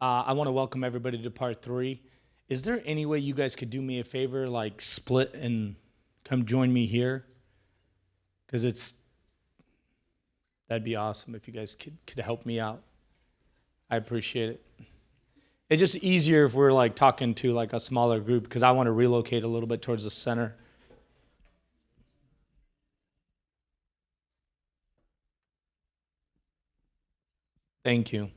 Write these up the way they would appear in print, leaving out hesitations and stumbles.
I want to welcome everybody to part 3. Is there any way you guys could do me a favor, like split and come join me here? Because that'd be awesome if you guys could help me out. I appreciate it. It's just easier if we're like talking to like a smaller group because I want to relocate a little bit towards the center. Thank you.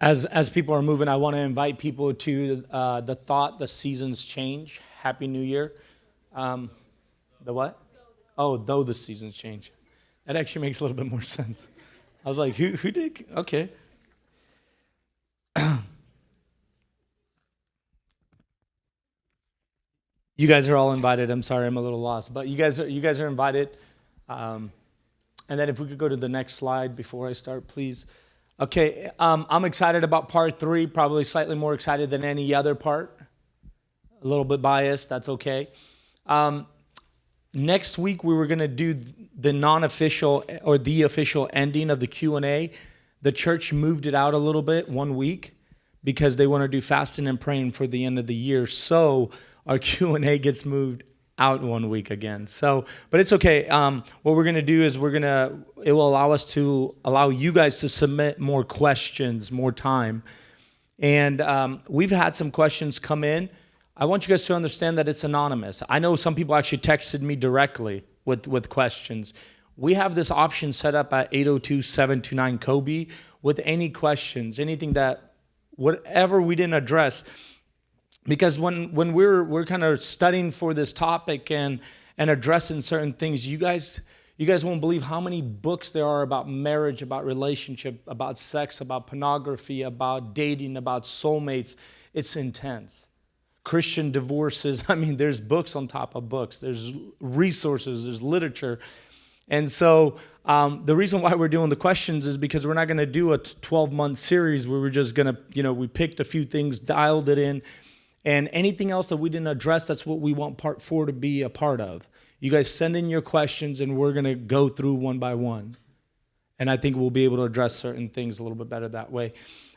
As people are moving, I want to invite people to the thought, the seasons change. Happy New Year. The what? Oh, though the seasons change. That actually makes a little bit more sense. I was like, who did? Okay. You guys are all invited. I'm sorry, I'm a little lost, but you guys are invited. And then if we could go to the next slide before I start, please. Okay, I'm excited about part 3, probably slightly more excited than any other part. A little bit biased, that's okay. Next week, we were going to do the non-official or the official ending of the Q&A. The church moved it out a little bit, 1 week, because they want to do fasting and praying for the end of the year. So our Q&A gets moved out 1 week again. So, but it's okay. What we're going to do is it will allow you guys to submit more questions, more time. And we've had some questions come in. I want you guys to understand that it's anonymous. I know some people actually texted me directly with questions. We have this option set up at 802-729-KOBE with any questions, anything whatever we didn't address. Because when we're kind of studying for this topic and addressing certain things, you guys won't believe how many books there are about marriage, about relationship, about sex, about pornography, about dating, about soulmates. It's intense. Christian divorces. I mean, there's books on top of books. There's resources. There's literature. And so the reason why we're doing the questions is because we're not going to do a 12-month series where we're just going to, we picked a few things, dialed it in. And anything else that we didn't address, that's what we want part 4 to be a part of. You guys send in your questions, and we're going to go through one by one. And I think we'll be able to address certain things a little bit better that way.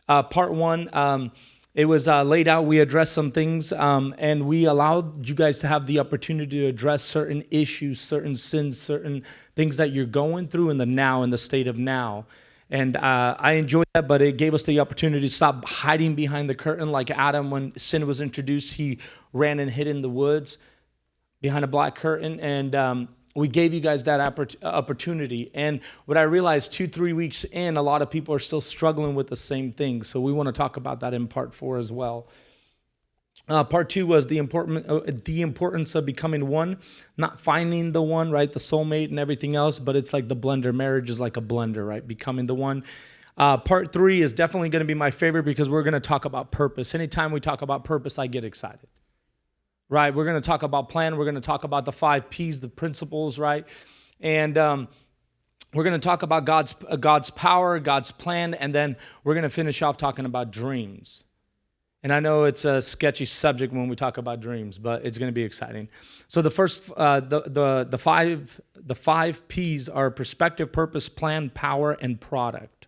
Part 1, it was laid out. We addressed some things, and we allowed you guys to have the opportunity to address certain issues, certain sins, certain things that you're going through in the state of now. And I enjoyed that, but it gave us the opportunity to stop hiding behind the curtain. Like Adam, when sin was introduced, he ran and hid in the woods behind a black curtain. And we gave you guys that opportunity. And what I realized 2-3 weeks in, a lot of people are still struggling with the same thing. So we want to talk about that in part 4 as well. Part 2 was the importance of becoming one, not finding the one, right? The soulmate and everything else, but it's like the blender. Marriage is like a blender, right? Becoming the one. Part 3 is definitely going to be my favorite because we're going to talk about purpose. Anytime we talk about purpose, I get excited, right? We're going to talk about plan. We're going to talk about the 5 P's, the principles, right? And we're going to talk about God's power, God's plan, and then we're going to finish off talking about dreams. And I know it's a sketchy subject when we talk about dreams, but it's going to be exciting. So the first, the 5 P's are perspective, purpose, plan, power, and product.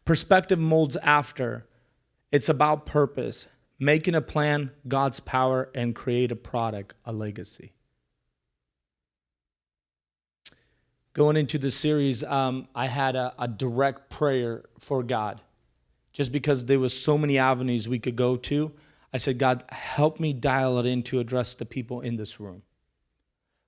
Perspective molds after. It's about purpose, making a plan, God's power, and create a product, a legacy. Going into the series, I had a direct prayer for God. Just because there was so many avenues we could go to, I said, God, help me dial it in to address the people in this room.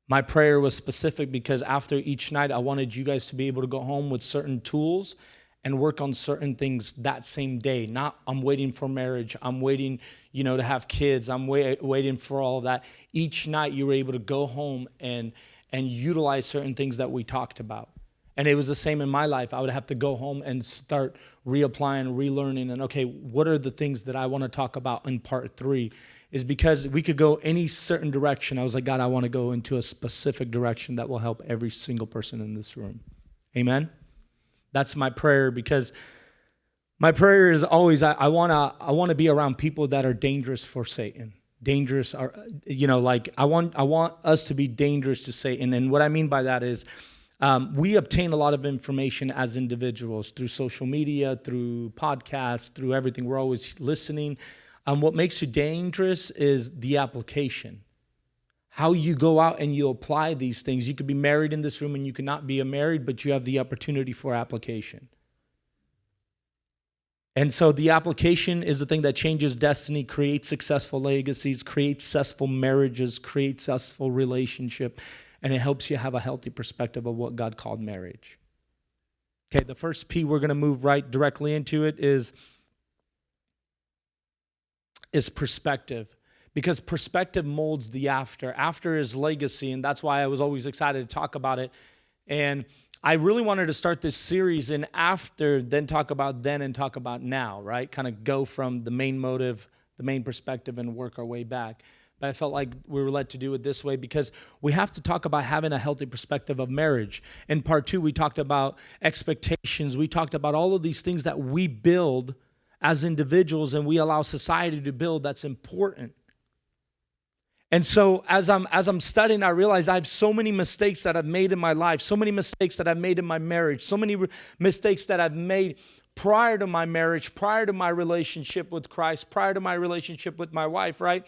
My prayer was specific because after each night, I wanted you guys to be able to go home with certain tools and work on certain things that same day. Not, I'm waiting for marriage. I'm waiting, to have kids. I'm waiting for all of that. Each night, you were able to go home and utilize certain things that we talked about. And it was the same in my life. I would have to go home and start reapplying, relearning, and okay, what are the things that I want to talk about in part 3? Is because we could go any certain direction. I was like, God, I want to go into a specific direction that will help every single person in this room. Amen? That's my prayer because My prayer is always I want to be around people that are dangerous for Satan. Dangerous are, like I want us to be dangerous to Satan. And what I mean by that is we obtain a lot of information as individuals through social media, through podcasts, through everything. We're always listening. What makes you dangerous is the application. How you go out and you apply these things. You could be married in this room and you could not be married, but you have the opportunity for application. And so the application is the thing that changes destiny, creates successful legacies, creates successful marriages, creates successful relationship, and it helps you have a healthy perspective of what God called marriage. Okay, the first P we're going to move right directly into it is perspective. Because perspective molds the after. After is legacy, and that's why I was always excited to talk about it. And I really wanted to start this series in after, then talk about then and talk about now, right? Kind of go from the main motive, the main perspective, and work our way back. But I felt like we were led to do it this way because we have to talk about having a healthy perspective of marriage. In part 2, we talked about expectations. We talked about all of these things that we build as individuals and we allow society to build that's important. And so as I'm studying, I realize I have so many mistakes that I've made in my life, so many mistakes that I've made in my marriage, so many mistakes that I've made prior to my marriage, prior to my relationship with Christ, prior to my relationship with my wife, right?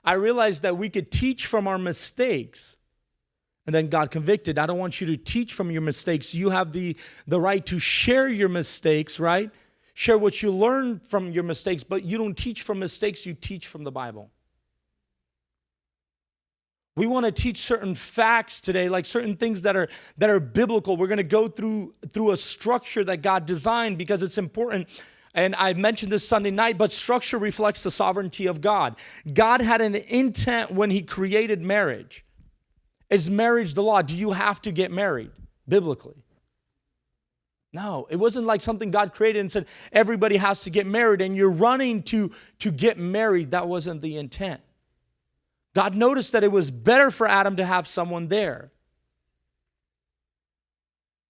I realized that we could teach from our mistakes. And then God convicted. I don't want you to teach from your mistakes. You have the right to share your mistakes, right? Share what you learned from your mistakes, but you don't teach from mistakes, you teach from the Bible. We want to teach certain facts today, like certain things that are biblical. We're going to go through a structure that God designed because it's important. And I mentioned this Sunday night, but structure reflects the sovereignty of God. God had an intent when he created marriage. Is marriage the law? Do you have to get married biblically? No, it wasn't like something God created and said, everybody has to get married and you're running to get married. That wasn't the intent. God noticed that it was better for Adam to have someone there.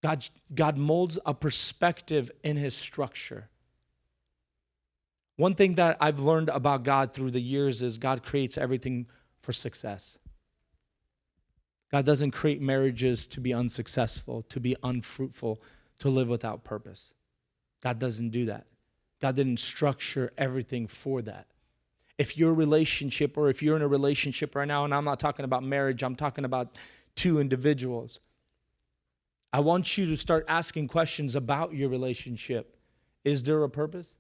God molds a perspective in his structure. One thing that I've learned about God through the years is God creates everything for success. God doesn't create marriages to be unsuccessful, to be unfruitful, to live without purpose. God doesn't do that. God didn't structure everything for that. If your relationship or if you're in a relationship right now, and I'm not talking about marriage, I'm talking about two individuals, I want you to start asking questions about your relationship. Is there a purpose?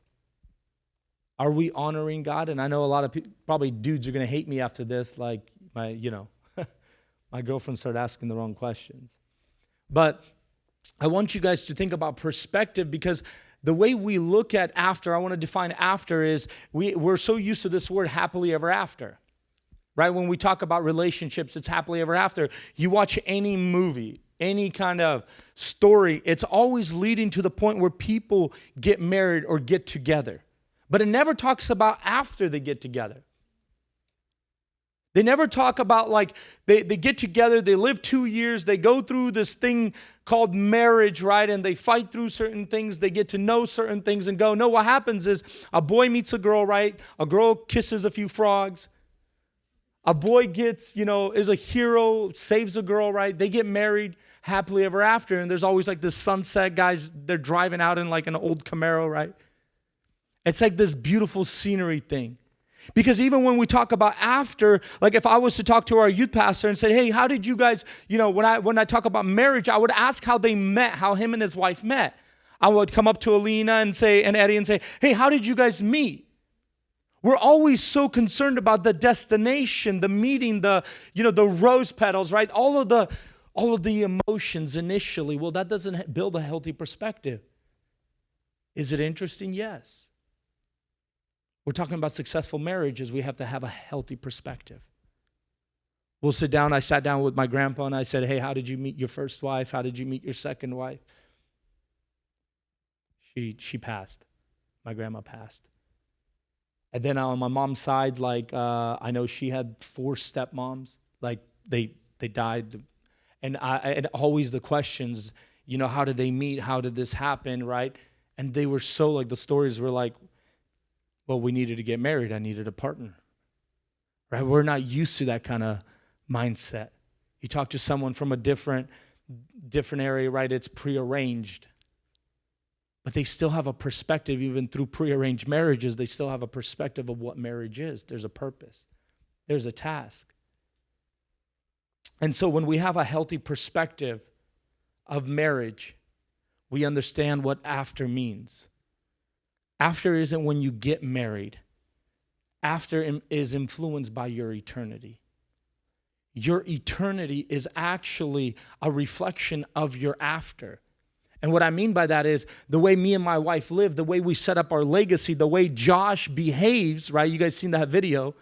Are we honoring God? And I know a lot of people, probably dudes are going to hate me after this, like my girlfriend started asking the wrong questions. But I want you guys to think about perspective because the way we look at after, I want to define after is we're so used to this word happily ever after, right? When we talk about relationships, it's happily ever after. You watch any movie, any kind of story, it's always leading to the point where people get married or get together. But it never talks about after they get together. They never talk about like they get together, they live 2 years, they go through this thing called marriage, right? And they fight through certain things, they get to know certain things and go. No, what happens is a boy meets a girl, right? A girl kisses a few frogs. A boy gets, is a hero, saves a girl, right? They get married happily ever after. And there's always like this sunset, guys, they're driving out in like an old Camaro, right? It's like this beautiful scenery thing. Because even when we talk about after, like if I was to talk to our youth pastor and say, hey, how did you guys, when I talk about marriage, I would ask how they met, how him and his wife met. I would come up to Alina and Eddie and say, hey, how did you guys meet? We're always so concerned about the destination, the meeting, the rose petals, right? All of the emotions initially. Well, that doesn't build a healthy perspective. Is it interesting? Yes. We're talking about successful marriages. We have to have a healthy perspective. We'll sit down. I sat down with my grandpa and I said, hey, how did you meet your first wife? How did you meet your second wife? She passed. My grandma passed. And then on my mom's side, I know she had 4 stepmoms. Like they died. And always the questions, how did they meet? How did this happen, right? And they were so like, the stories were like, well, we needed to get married. I needed a partner. Right? We're not used to that kind of mindset. You talk to someone from a different area, right? It's prearranged. But they still have a perspective, even through prearranged marriages, they still have a perspective of what marriage is. There's a purpose. There's a task. And so when we have a healthy perspective of marriage, we understand what after means. After isn't when you get married. After is influenced by your eternity. Your eternity is actually a reflection of your after. And what I mean by that is the way me and my wife live, the way we set up our legacy, the way Josh behaves, right? You guys seen that video?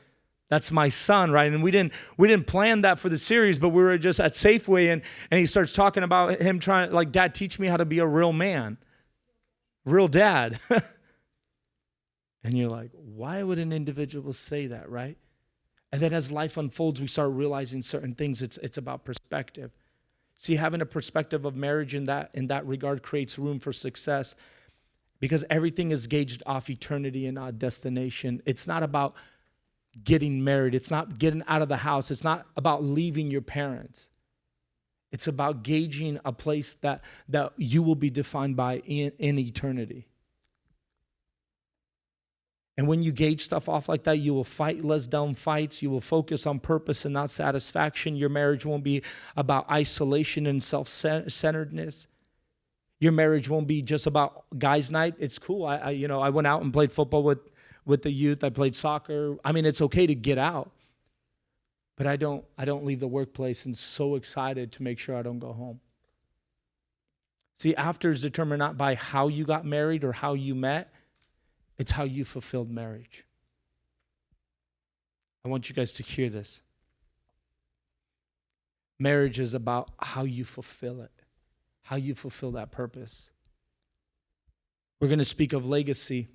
That's my son, right? And we didn't plan that for the series, but we were just at Safeway and he starts talking about him trying, like, Dad, teach me how to be a real man. Real dad. And you're like, why would an individual say that, right? And then as life unfolds, we start realizing certain things. It's about perspective. See, having a perspective of marriage in that regard creates room for success because everything is gauged off eternity and not destination. It's not about getting married. It's not getting out of the house. It's not about leaving your parents. It's about gauging a place that you will be defined by in eternity. And when you gauge stuff off like that, you will fight less dumb fights. You will focus on purpose and not satisfaction. Your marriage won't be about isolation and self-centeredness. Your marriage won't be just about guys' night. It's cool. I went out and played football with the youth. I played soccer. I mean, it's okay to get out. But I don't leave the workplace and so excited to make sure I don't go home. See, after is determined not by how you got married or how you met. It's how you fulfilled marriage. I want you guys to hear this. Marriage is about how you fulfill it, how you fulfill that purpose. We're going to speak of legacy.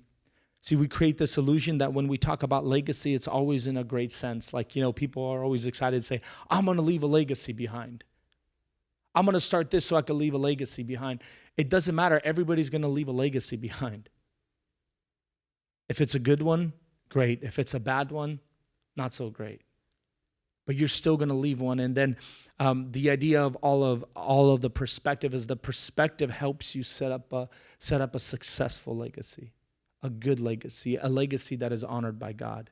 See, we create this illusion that when we talk about legacy, it's always in a great sense. Like, people are always excited to say, I'm going to leave a legacy behind. I'm going to start this so I can leave a legacy behind. It doesn't matter. Everybody's going to leave a legacy behind. If it's a good one, great. If it's a bad one, not so great. But you're still going to leave one. And then the idea of all of the perspective is the perspective helps you set up a successful legacy, a good legacy, a legacy that is honored by God.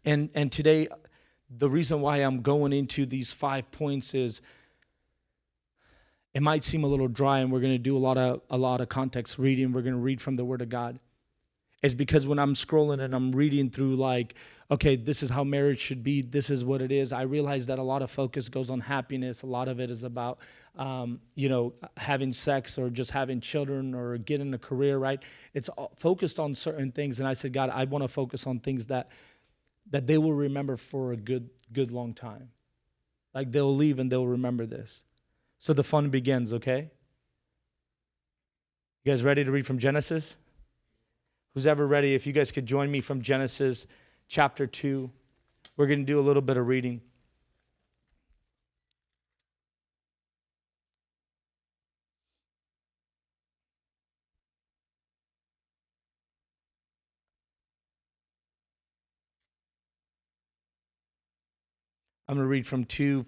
And today, the reason why I'm going into these 5 points is it might seem a little dry, and we're going to do a lot of context reading. We're going to read from the Word of God. Is because when I'm scrolling and I'm reading through like, okay, this is how marriage should be, this is what it is, I realize that a lot of focus goes on happiness. A lot of it is about, having sex or just having children or getting a career, right? It's focused on certain things. And I said, God, I want to focus on things that they will remember for a good long time. Like they'll leave and they'll remember this. So the fun begins, okay? You guys ready to read from Genesis? Who's ever ready, if you guys could join me from Genesis chapter 2. We're going to do a little bit of reading. I'm going to read from 2,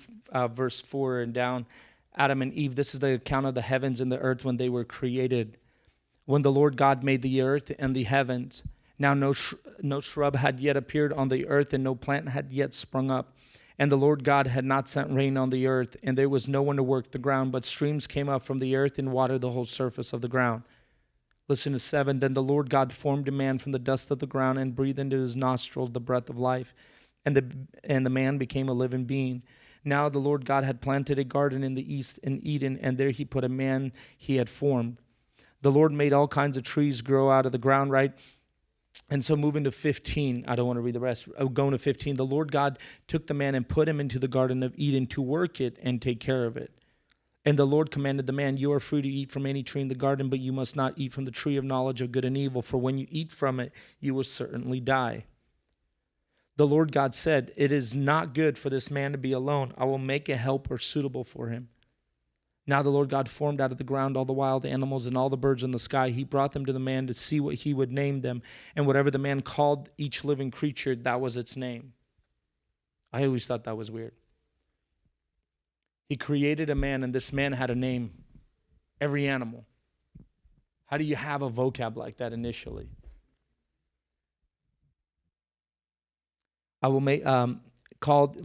verse 4 and down. Adam and Eve, this is the account of the heavens and the earth when they were created. When the Lord God made the earth and the heavens, now no shrub had yet appeared on the earth, and no plant had yet sprung up. And the Lord God had not sent rain on the earth, and there was no one to work the ground, but streams came up from the earth and watered the whole surface of the ground. Listen to 7. Then the Lord God formed a man from the dust of the ground and breathed into his nostrils the breath of life, and the man became a living being. Now the Lord God had planted a garden in the east in Eden, and there he put a man he had formed. The Lord made all kinds of trees grow out of the ground, right? And so moving to 15, I don't want to read the rest. Going to 15, the Lord God took the man and put him into the Garden of Eden to work it and take care of it. And the Lord commanded the man, you are free to eat from any tree in the garden, but you must not eat from the tree of knowledge of good and evil, for when you eat from it, you will certainly die. The Lord God said, it is not good for this man to be alone. I will make a helper suitable for him. Now the Lord God formed out of the ground all the wild animals and all the birds in the sky. He brought them to the man to see what he would name them. And whatever the man called each living creature, that was its name. I always thought that was weird. He created a man, and this man had a name. Every animal. How do you have a vocab like that initially? I will make called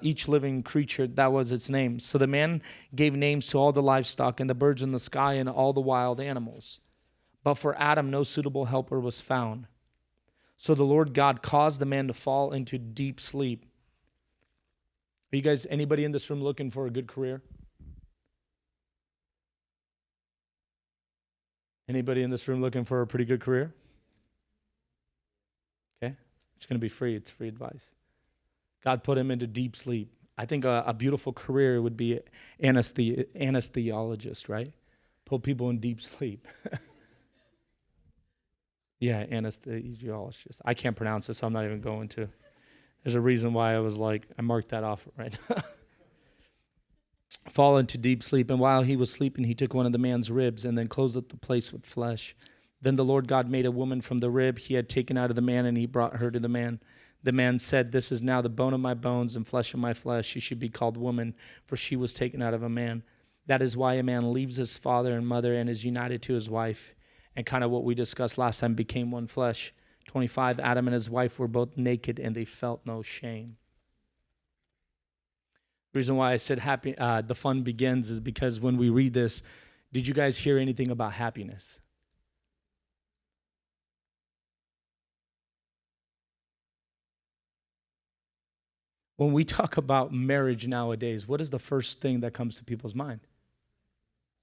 each living creature, that was its name. So the man gave names to all the livestock and the birds in the sky and all the wild animals. But for Adam, no suitable helper was found. So the Lord God caused the man to fall into deep sleep. Are you guys, anybody in this room looking for a good career? Anybody in this room looking for a pretty good career? Okay, it's going to be free. It's free advice. God put him into deep sleep. I think a beautiful career would be anesthesiologist, right? Put people in deep sleep. Yeah, anesthesiologist. I can't pronounce it, so I'm not even going to. There's a reason why I marked that off right now. Fall into deep sleep. And while he was sleeping, he took one of the man's ribs and then closed up the place with flesh. Then the Lord God made a woman from the rib he had taken out of the man, and he brought her to the man. The man said, "This is now the bone of my bones and flesh of my flesh. She should be called woman, for she was taken out of a man. That is why a man leaves his father and mother and is united to his wife." And kind of what we discussed last time, became one flesh. 25, Adam and his wife were both naked and they felt no shame. The reason why I said the fun begins is because when we read this, did you guys hear anything about happiness? When we talk about marriage nowadays, what is the first thing that comes to people's mind?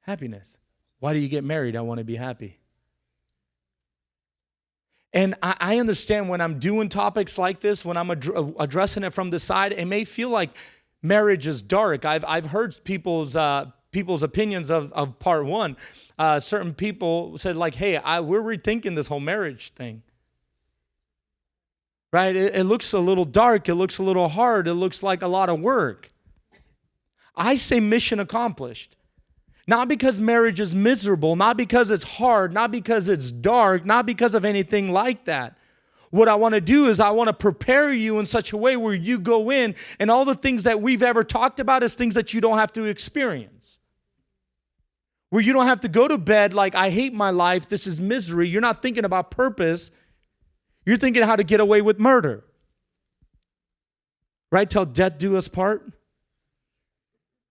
Happiness. Why do you get married? I want to be happy. And I understand when I'm doing topics like this, when I'm addressing it from the side, it may feel like marriage is dark. I've heard people's opinions of part one. Certain people said like, hey, we're rethinking this whole marriage thing. Right? It looks a little dark. It looks a little hard. It looks like a lot of work. I say mission accomplished. Not because marriage is miserable, not because it's hard, not because it's dark, not because of anything like that. What I want to do is I want to prepare you in such a way where you go in and all the things that we've ever talked about is things that you don't have to experience. Where you don't have to go to bed like, I hate my life, this is misery. You're not thinking about purpose. You're thinking how to get away with murder. Right? Till death do us part.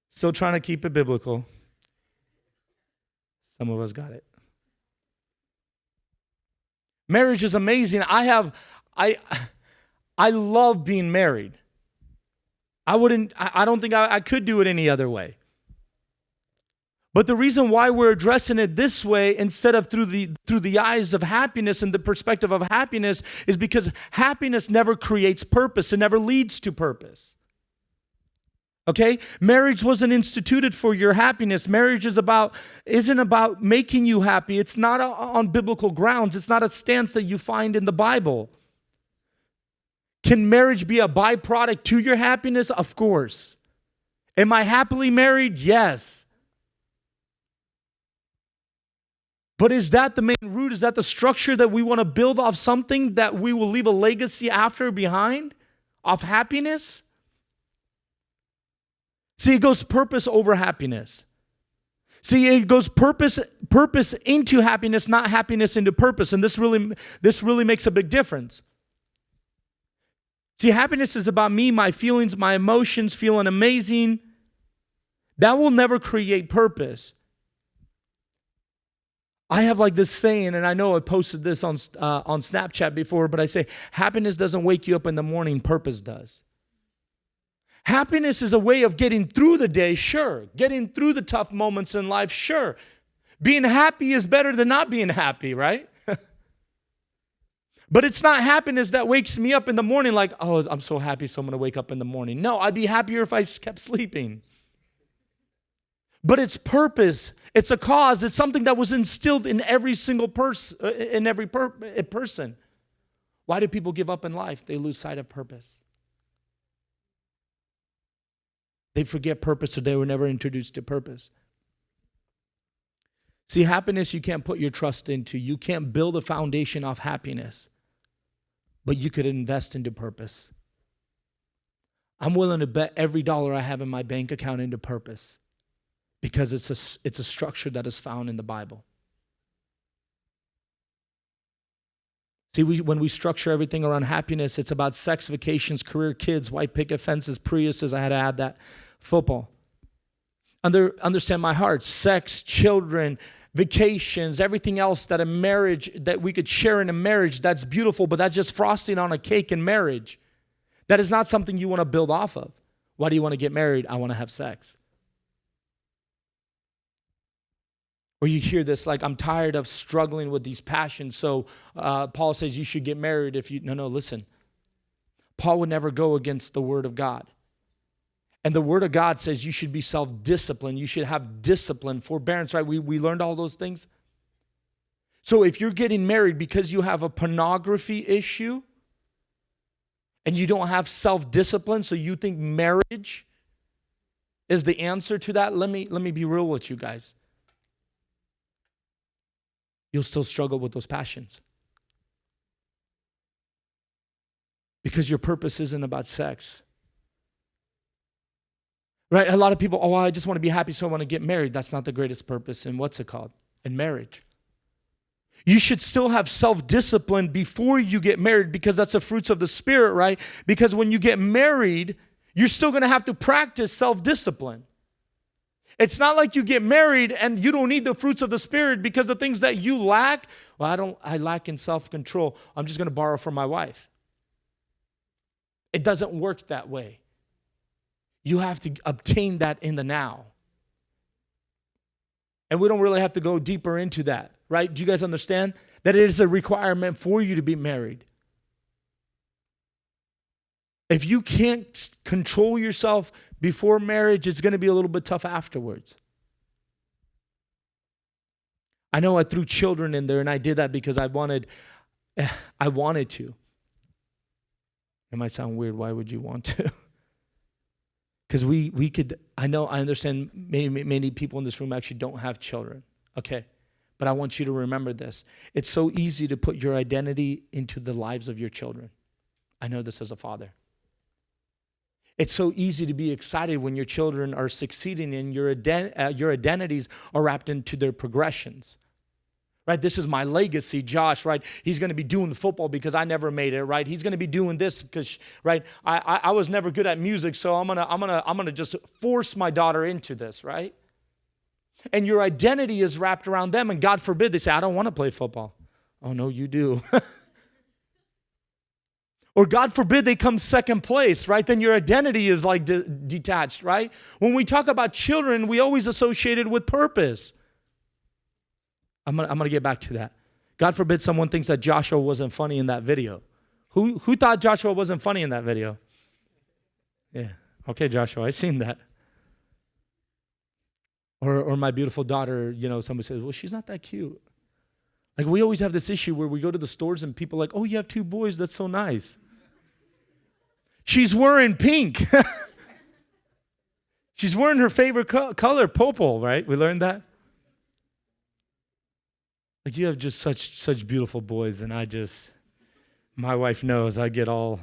Still trying to keep it biblical. Some of us got it. Marriage is amazing. I love being married. I don't think I could do it any other way. But the reason why we're addressing it this way instead of through the eyes of happiness and the perspective of happiness is because happiness never creates purpose. It never leads to purpose. Okay? Marriage wasn't instituted for your happiness. Marriage isn't about making you happy. It's not on biblical grounds. It's not a stance that you find in the Bible. Can marriage be a byproduct to your happiness? Of course. Am I happily married? Yes. But is that the main root? Is that the structure that we want to build off something that we will leave a legacy after behind? Off happiness? See, it goes purpose over happiness. See, it goes purpose into happiness, not happiness into purpose. And this really makes a big difference. See, happiness is about me, my feelings, my emotions, feeling amazing. That will never create purpose. I have like this saying, and I know I posted this on Snapchat before, but I say, happiness doesn't wake you up in the morning, purpose does. Happiness is a way of getting through the day, sure. Getting through the tough moments in life, sure. Being happy is better than not being happy, right? But it's not happiness that wakes me up in the morning like, oh, I'm so happy, so I'm going to wake up in the morning. No, I'd be happier if I kept sleeping. But it's purpose. It's a cause. It's something that was instilled in every single person. Why do people give up in life? They lose sight of purpose. They forget purpose, or they were never introduced to purpose. See, happiness you can't put your trust into. You can't build a foundation off happiness, but you could invest into purpose. I'm willing to bet every dollar I have in my bank account into purpose because it's a structure that is found in the Bible. See, when we structure everything around happiness, it's about sex, vacations, career, kids, white picket fences, Priuses. I had to add that. Football. Understand my heart. Sex, children, vacations, everything else that a marriage, that we could share in a marriage, that's beautiful, but that's just frosting on a cake in marriage. That is not something you want to build off of. Why do you want to get married? I want to have sex. Or you hear this like, I'm tired of struggling with these passions. So Paul says you should get married if you, no, listen. Paul would never go against the word of God. And the word of God says you should be self-disciplined. You should have discipline, forbearance, right? We learned all those things. So if you're getting married because you have a pornography issue and you don't have self-discipline, so you think marriage is the answer to that, let me be real with you guys. You'll still struggle with those passions. Because your purpose isn't about sex. Right? A lot of people, I just want to be happy, so I want to get married. That's not the greatest purpose in what's it called? In marriage. You should still have self-discipline before you get married because that's the fruits of the Spirit, right? Because when you get married, you're still going to have to practice self-discipline. It's not like you get married and you don't need the fruits of the Spirit because the things that you lack, I lack in self-control. I'm just going to borrow from my wife. It doesn't work that way. You have to obtain that in the now. And we don't really have to go deeper into that, right? Do you guys understand that it is a requirement for you to be married? If you can't control yourself before marriage, it's going to be a little bit tough afterwards. I know I threw children in there, and I did that because I wanted to. It might sound weird. Why would you want to? Because we could, I understand many people in this room actually don't have children, okay? But I want you to remember this. It's so easy to put your identity into the lives of your children. I know this as a father. It's so easy to be excited when your children are succeeding and your identities are wrapped into their progressions. Right? This is my legacy, Josh, right? He's going to be doing football because I never made it, right? He's going to be doing this because, right? I was never good at music, so I'm gonna just force my daughter into this, right? And your identity is wrapped around them, and God forbid they say, I don't want to play football. Oh, no, you do. Or God forbid they come second place, right? Then your identity is like detached, right? When we talk about children, we always associate it with purpose. I'm gonna get back to that. God forbid someone thinks that Joshua wasn't funny in that video. Who thought Joshua wasn't funny in that video? Yeah. Okay, Joshua, I seen that. Or my beautiful daughter, somebody says, well, she's not that cute. Like we always have this issue where we go to the stores and people are like, oh, you have two boys, that's so nice. She's wearing pink. She's wearing her favorite color, purple, right? We learned that. Like you have just such beautiful boys, and my wife knows I get all,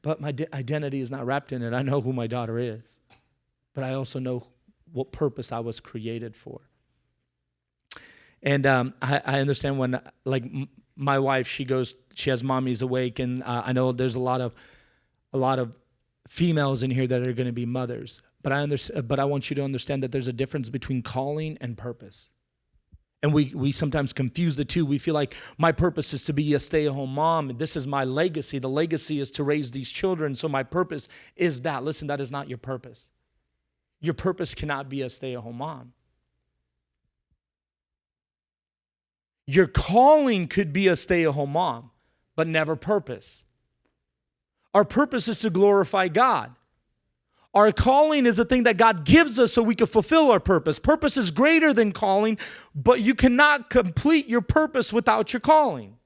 but my identity is not wrapped in it. I know who my daughter is, but I also know what purpose I was created for. And I understand when, like my wife, she has Mommy's Awake, and I know there's a lot of females in here that are going to be mothers. But I want you to understand that there's a difference between calling and purpose. And we sometimes confuse the two. We feel like my purpose is to be a stay-at-home mom. This is my legacy. The legacy is to raise these children. So my purpose is that. Listen, that is not your purpose. Your purpose cannot be a stay-at-home mom. Your calling could be a stay-at-home mom, but never purpose. Our purpose is to glorify God. Our calling is a thing that God gives us so we can fulfill our purpose. Purpose is greater than calling, but you cannot complete your purpose without your calling.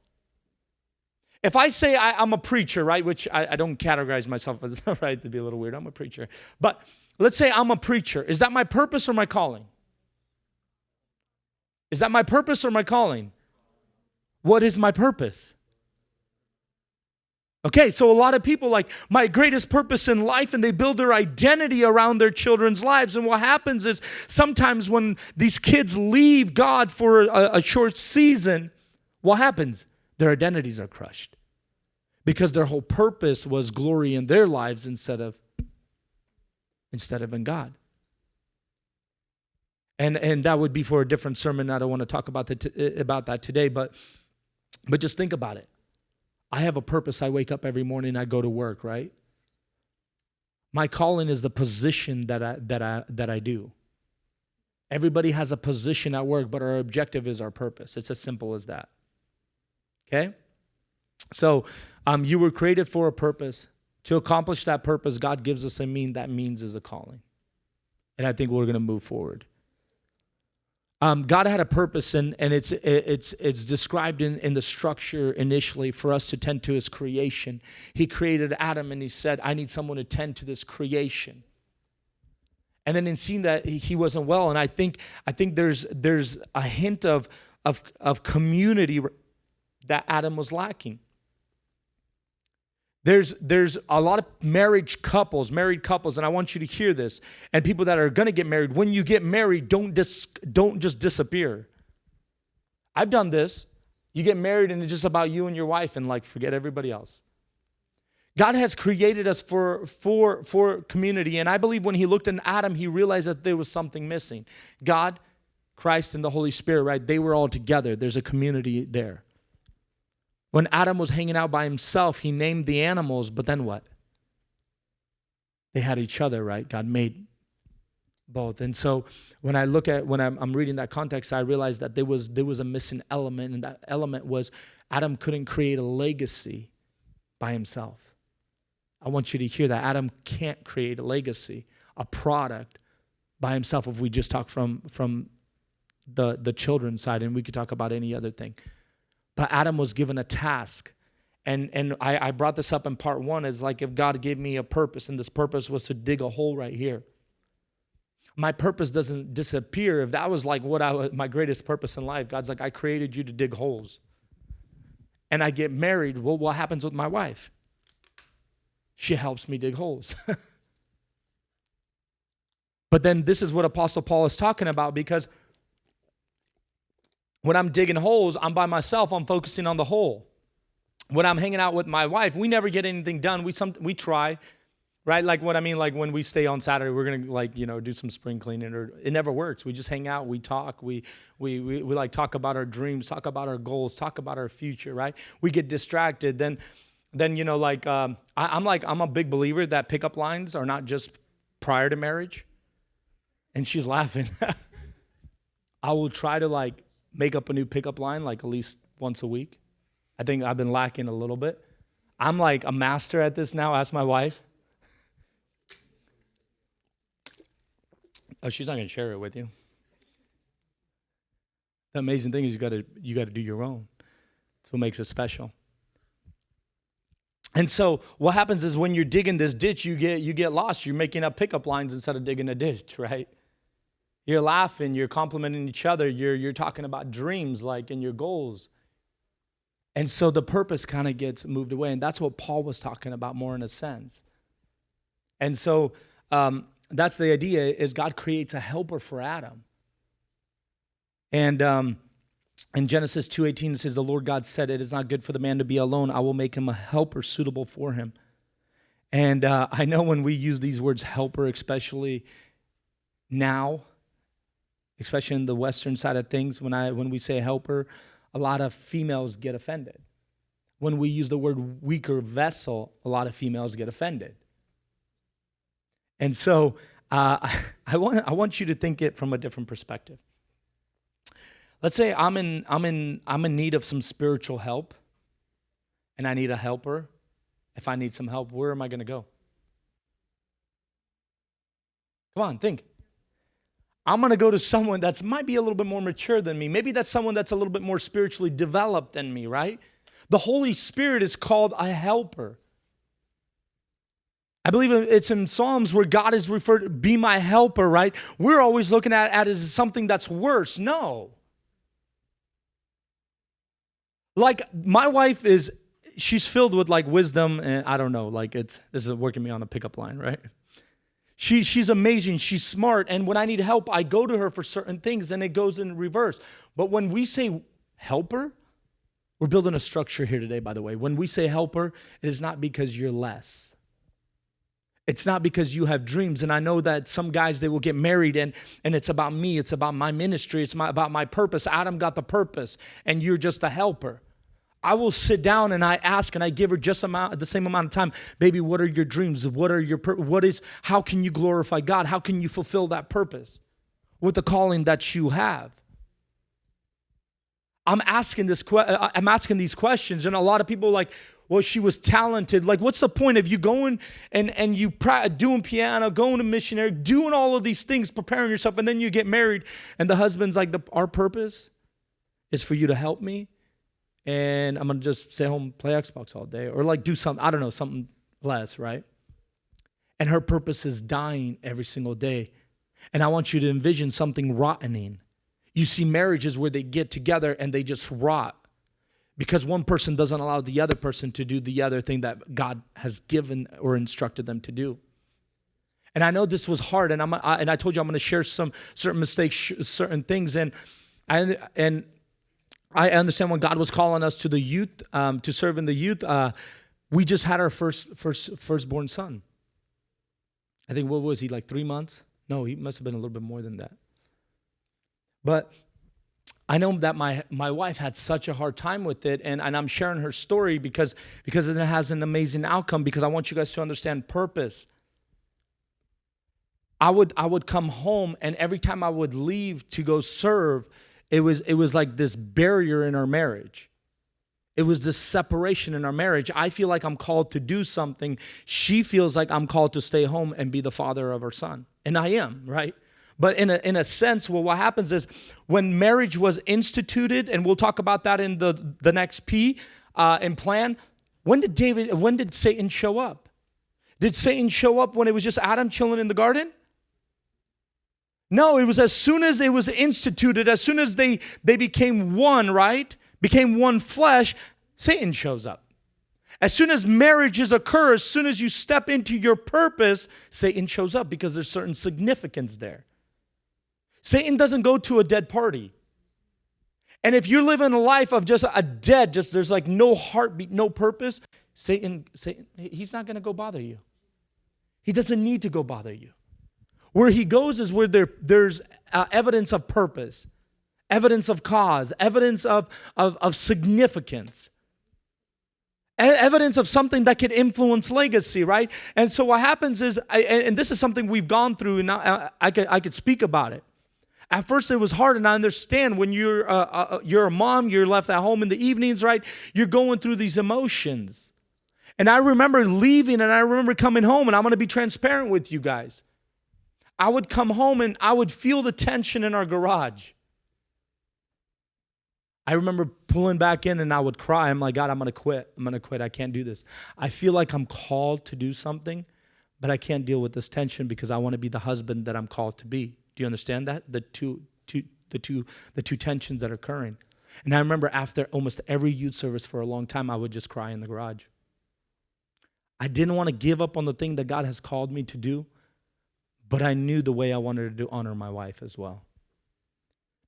If I say I'm a preacher, right, which I don't categorize myself as right to be a little weird, I'm a preacher. But Let's say I'm a preacher. Is that my purpose or my calling? Is that my purpose or my calling? What is my purpose? Okay, so a lot of people like, my greatest purpose in life, and they build their identity around their children's lives. And what happens is sometimes when these kids leave God for a short season, what happens? Their identities are crushed because their whole purpose was glory in their lives instead of in God. And that would be for a different sermon. I don't want to talk about that today, but just think about it. I have a purpose. I wake up every morning, I go to work, right? My calling is the position that I do. Everybody has a position at work, but our objective is our purpose. It's as simple as that. Okay? So you were created for a purpose. To accomplish that purpose, God gives us a mean. That means is a calling. And I think we're going to move forward. God had a purpose, and it's described in the structure initially for us to tend to his creation. He created Adam, and he said, I need someone to tend to this creation. And then in seeing that he wasn't well, and I think there's a hint of community that Adam was lacking. There's a lot of married couples, and I want you to hear this, and people that are going to get married. When you get married, don't just disappear. I've done this. You get married, and it's just about you and your wife, and like forget everybody else. God has created us for community, and I believe when he looked at Adam, he realized that there was something missing. God, Christ, and the Holy Spirit, right? They were all together. There's a community there. When Adam was hanging out by himself, he named the animals, but then what? They had each other, right? God made both. And so when I'm reading that context, I realized that there was a missing element, and that element was Adam couldn't create a legacy by himself. I want you to hear that. Adam can't create a legacy, a product by himself, if we just talk from the children's side, and we could talk about any other thing. But Adam was given a task. And I brought this up in part one, is like if God gave me a purpose, and this purpose was to dig a hole right here. My purpose doesn't disappear. If that was like my greatest purpose in life, God's like, I created you to dig holes. And I get married, well, what happens with my wife? She helps me dig holes. But then this is what Apostle Paul is talking about, because when I'm digging holes, I'm by myself, I'm focusing on the hole. When I'm hanging out with my wife, we never get anything done. We try, right? Like what I mean, like when we stay on Saturday, we're going to do some spring cleaning, or it never works. We just hang out, we talk, we like talk about our dreams, talk about our goals, talk about our future, right? We get distracted. Then I'm a big believer that pickup lines are not just prior to marriage. And she's laughing. I will try to make up a new pickup line at least once a week. I think I've been lacking a little bit. I'm like a master at this now. Ask my wife. Oh, she's not going to share it with you. The amazing thing is you got to do your own. That's what makes it special. And so what happens is when you're digging this ditch, you get lost. You're making up pickup lines instead of digging a ditch, right? You're laughing, you're complimenting each other, you're talking about dreams and your goals. And so the purpose kind of gets moved away. And that's what Paul was talking about more in a sense. And so that's the idea, is God creates a helper for Adam. And in Genesis 2:18, it says, the Lord God said, it is not good for the man to be alone. I will make him a helper suitable for him. And I know when we use these words helper, especially now, especially in the Western side of things, when we say helper, a lot of females get offended. When we use the word weaker vessel, a lot of females get offended. And so I want you to think it from a different perspective. Let's say I'm in need of some spiritual help, and I need a helper. If I need some help, where am I going to go? Come on, think. I'm going to go to someone that might be a little bit more mature than me. Maybe that's someone that's a little bit more spiritually developed than me, right? The Holy Spirit is called a helper. I believe it's in Psalms where God is referred to, be my helper, right? We're always looking at it as something that's worse. No. Like my wife she's filled with like wisdom and I don't know, like this is working me on a pickup line, right? She's amazing, she's smart, and when I need help, I go to her for certain things and it goes in reverse. But when we say helper, we're building a structure here today, by the way. When we say helper, it is not because you're less. It's not because you have dreams. And I know that some guys, they will get married and it's about me. It's about my ministry. It's about my purpose. Adam got the purpose and you're just a helper. I will sit down and I ask and I give her the same amount of time. Baby, what are your dreams? How can you glorify God? How can you fulfill that purpose with the calling that you have? I'm asking these questions, and a lot of people are like, well, she was talented. Like, what's the point of you going and you doing piano, going to missionary, doing all of these things, preparing yourself, and then you get married, and the husband's like, our purpose is for you to help me, and I'm going to just stay home, play Xbox all day, or like do something, I don't know, something less, right? And her purpose is dying every single day. And I want you to envision something rottening. You see marriages where they get together and they just rot because one person doesn't allow the other person to do the other thing that God has given or instructed them to do. And I know this was hard, and I told you I'm going to share some certain mistakes, certain things, and I understand when God was calling us to the youth, to serve in the youth. We just had our firstborn son. I think, what was he, like 3 months? No, he must have been a little bit more than that. But I know that my wife had such a hard time with it, and I'm sharing her story because it has an amazing outcome, because I want you guys to understand purpose. I would come home, and every time I would leave to go serve, it was like this barrier in our marriage. It was this separation in our marriage. I feel like I'm called to do something. She feels like I'm called to stay home and be the father of her son. And I am, right? But in a sense, well, what happens is when marriage was instituted, and we'll talk about that in the next P and plan, when did Satan show up? Did Satan show up when it was just Adam chilling in the garden? No, it was as soon as it was instituted, as soon as they became one, right? Became one flesh, Satan shows up. As soon as marriages occur, as soon as you step into your purpose, Satan shows up because there's certain significance there. Satan doesn't go to a dead party. And if you're living a life of just a dead, there's like no heartbeat, no purpose, Satan, he's not going to go bother you. He doesn't need to go bother you. Where he goes is where there's evidence of purpose, evidence of cause, evidence of significance, evidence of something that could influence legacy, right? And so what happens is, and this is something we've gone through, and I could speak about it. At first, it was hard, and I understand when you're a mom, you're left at home in the evenings, right? You're going through these emotions. And I remember leaving, and I remember coming home, and I'm going to be transparent with you guys. I would come home, and I would feel the tension in our garage. I remember pulling back in, and I would cry. I'm like, God, I'm going to quit. I'm going to quit. I can't do this. I feel like I'm called to do something, but I can't deal with this tension because I want to be the husband that I'm called to be. Do you understand that? The two tensions that are occurring. And I remember after almost every youth service for a long time, I would just cry in the garage. I didn't want to give up on the thing that God has called me to do, but I knew the way I wanted to honor my wife as well.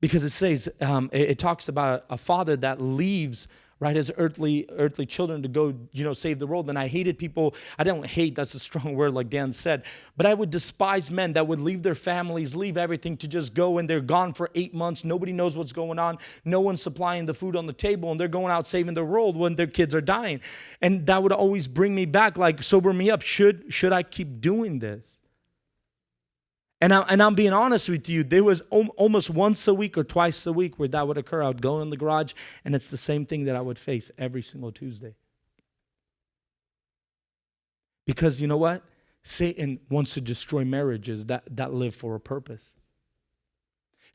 Because it says, it talks about a father that leaves, right, his earthly children to go, save the world. And I hated people. I don't hate, that's a strong word like Dan said, but I would despise men that would leave their families, leave everything to just go, and they're gone for 8 months. Nobody knows what's going on. No one's supplying the food on the table, and they're going out saving the world when their kids are dying. And that would always bring me back, like sober me up. Should I keep doing this? And I'm being honest with you, there was almost once a week or twice a week where that would occur. I would go in the garage, and it's the same thing that I would face every single Tuesday. Because you know what? Satan wants to destroy marriages that live for a purpose.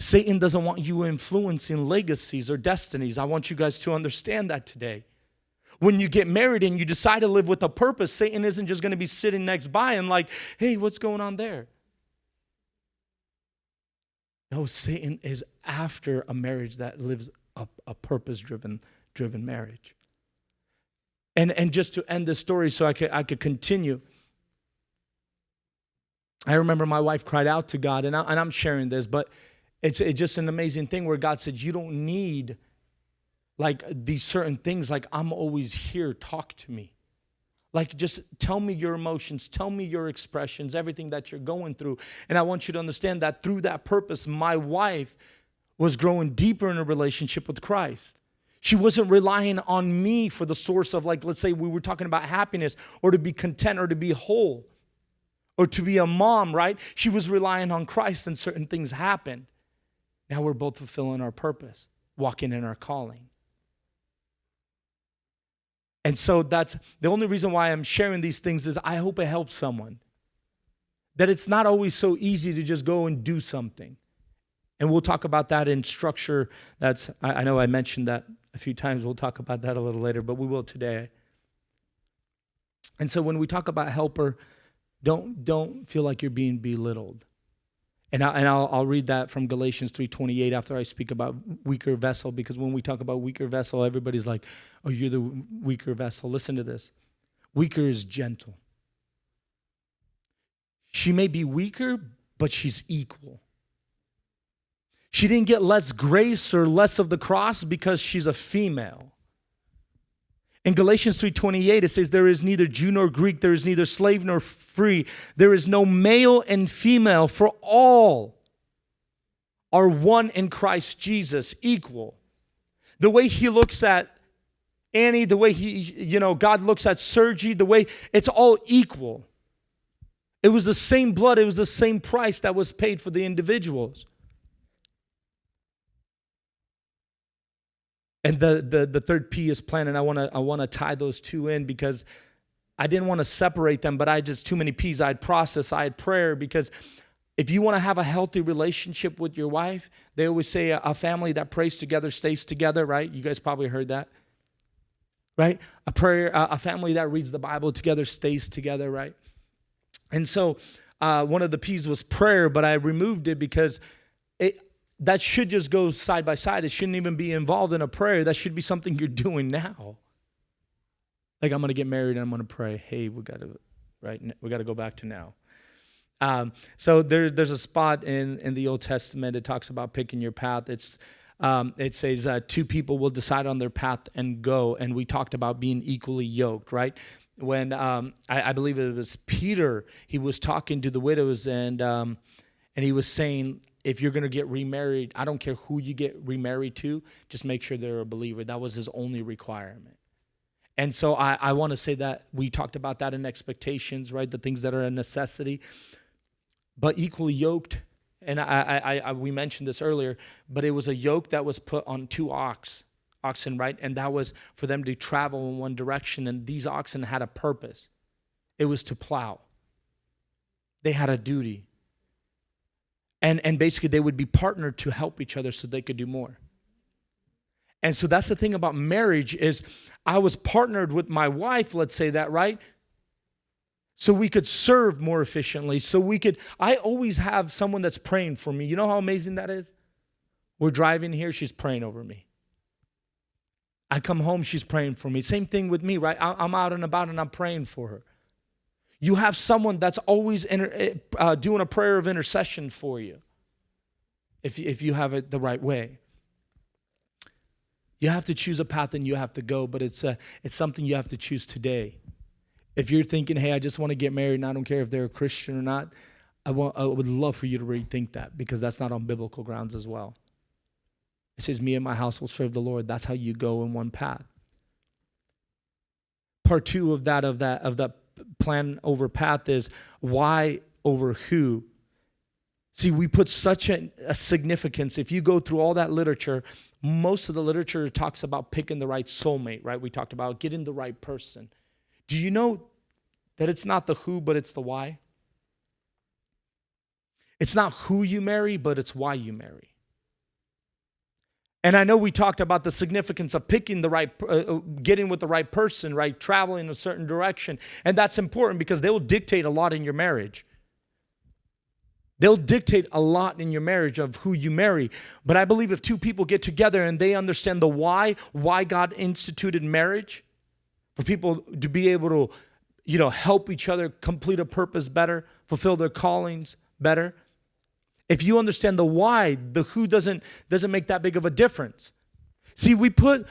Satan doesn't want you influencing legacies or destinies. I want you guys to understand that today. When you get married and you decide to live with a purpose, Satan isn't just going to be sitting next by and like, hey, what's going on there? No, Satan is after a marriage that lives a purpose-driven marriage. And just to end this story so I could continue, I remember my wife cried out to God, and I'm sharing this, but it's just an amazing thing where God said, you don't need like these certain things, like I'm always here, talk to me. Like just tell me your emotions, tell me your expressions, everything that you're going through. And I want you to understand that through that purpose, my wife was growing deeper in a relationship with Christ. She wasn't relying on me for the source of, like, let's say we were talking about happiness or to be content or to be whole or to be a mom, right? She was relying on Christ and certain things happened. Now we're both fulfilling our purpose, walking in our calling. And so that's the only reason why I'm sharing these things is I hope it helps someone. That it's not always so easy to just go and do something. And we'll talk about that in structure. I know I mentioned that a few times. We'll talk about that a little later, but we will today. And so when we talk about helper, don't feel like you're being belittled. And I'll read that from Galatians 3:28 after I speak about weaker vessel, because when we talk about weaker vessel, everybody's like, oh, you're the weaker vessel. Listen to this. Weaker is gentle. She may be weaker, but she's equal. She didn't get less grace or less of the cross because she's a female. In Galatians 3:28, it says, there is neither Jew nor Greek, there is neither slave nor free. There is no male and female, for all are one in Christ Jesus, equal. The way he looks at Annie, the way God looks at Sergi, the way it's all equal. It was the same blood, it was the same price that was paid for the individuals. And the third P is plan, and I want to tie those two in because I didn't want to separate them, but I just too many P's. I had process, I had prayer, because if you want to have a healthy relationship with your wife, they always say a family that prays together stays together, right? You guys probably heard that, right? A family that reads the Bible together stays together, right? And so one of the P's was prayer, but I removed it because that should just go side by side. It shouldn't even be involved in a prayer. That should be something you're doing now. Like, I'm going to get married and I'm going to pray. Hey, we got to go back to now. So there's a spot in the Old Testament. It talks about picking your path. It says two people will decide on their path and go. And we talked about being equally yoked, right? When I believe it was Peter, he was talking to the widows and he was saying, if you're going to get remarried, I don't care who you get remarried to, just make sure they're a believer. That was his only requirement. And so I want to say that we talked about that in expectations, right? The things that are a necessity, but equally yoked. And we mentioned this earlier, but it was a yoke that was put on two oxen, right? And that was for them to travel in one direction. And these oxen had a purpose. It was to plow. They had a duty. And basically they would be partnered to help each other so they could do more. And so that's the thing about marriage is I was partnered with my wife, let's say that, right? So we could serve more efficiently. I always have someone that's praying for me. You know how amazing that is? We're driving here, she's praying over me. I come home, she's praying for me. Same thing with me, right? I'm out and about and I'm praying for her. You have someone that's always doing a prayer of intercession for you if you have it the right way. You have to choose a path and you have to go, but it's something you have to choose today. If you're thinking, hey, I just want to get married and I don't care if they're a Christian or not, I would love for you to rethink that, because that's not on biblical grounds as well. It says, me and my house will serve the Lord. That's how you go in one path. Part two of that plan over path is why over who. See, we put such a significance. If you go through all that literature, most of the literature talks about picking the right soulmate, right? We talked about getting the right person. Do you know that it's not the who, but it's the why? It's not who you marry, but it's why you marry. And I know we talked about the significance of picking the right, getting with the right person, right? Traveling in a certain direction. And that's important because they will dictate a lot in your marriage. They'll dictate a lot in your marriage of who you marry. But I believe if two people get together and they understand the why God instituted marriage, for people to be able to, help each other complete a purpose better, fulfill their callings better. If you understand the why, the who doesn't make that big of a difference. See, we put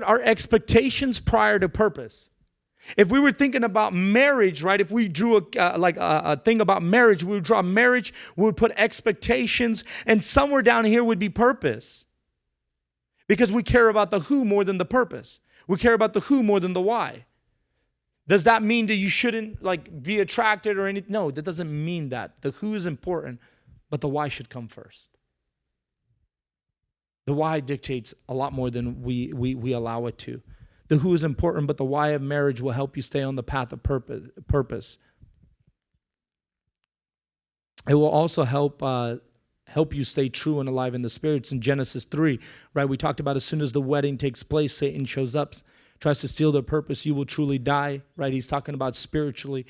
our expectations prior to purpose. If we were thinking about marriage, right? If we drew a thing about marriage, we would draw marriage, we would put expectations, and somewhere down here would be purpose. Because we care about the who more than the purpose. We care about the who more than the why. Does that mean that you shouldn't be attracted or anything? No, that doesn't mean that. The who is important, but the why should come first. The why dictates a lot more than we allow it to. The who is important, but the why of marriage will help you stay on the path of purpose. It will also help you stay true and alive in the spirits. In Genesis 3, right, we talked about as soon as the wedding takes place, Satan shows up, tries to steal their purpose, you will truly die, right? He's talking about spiritually.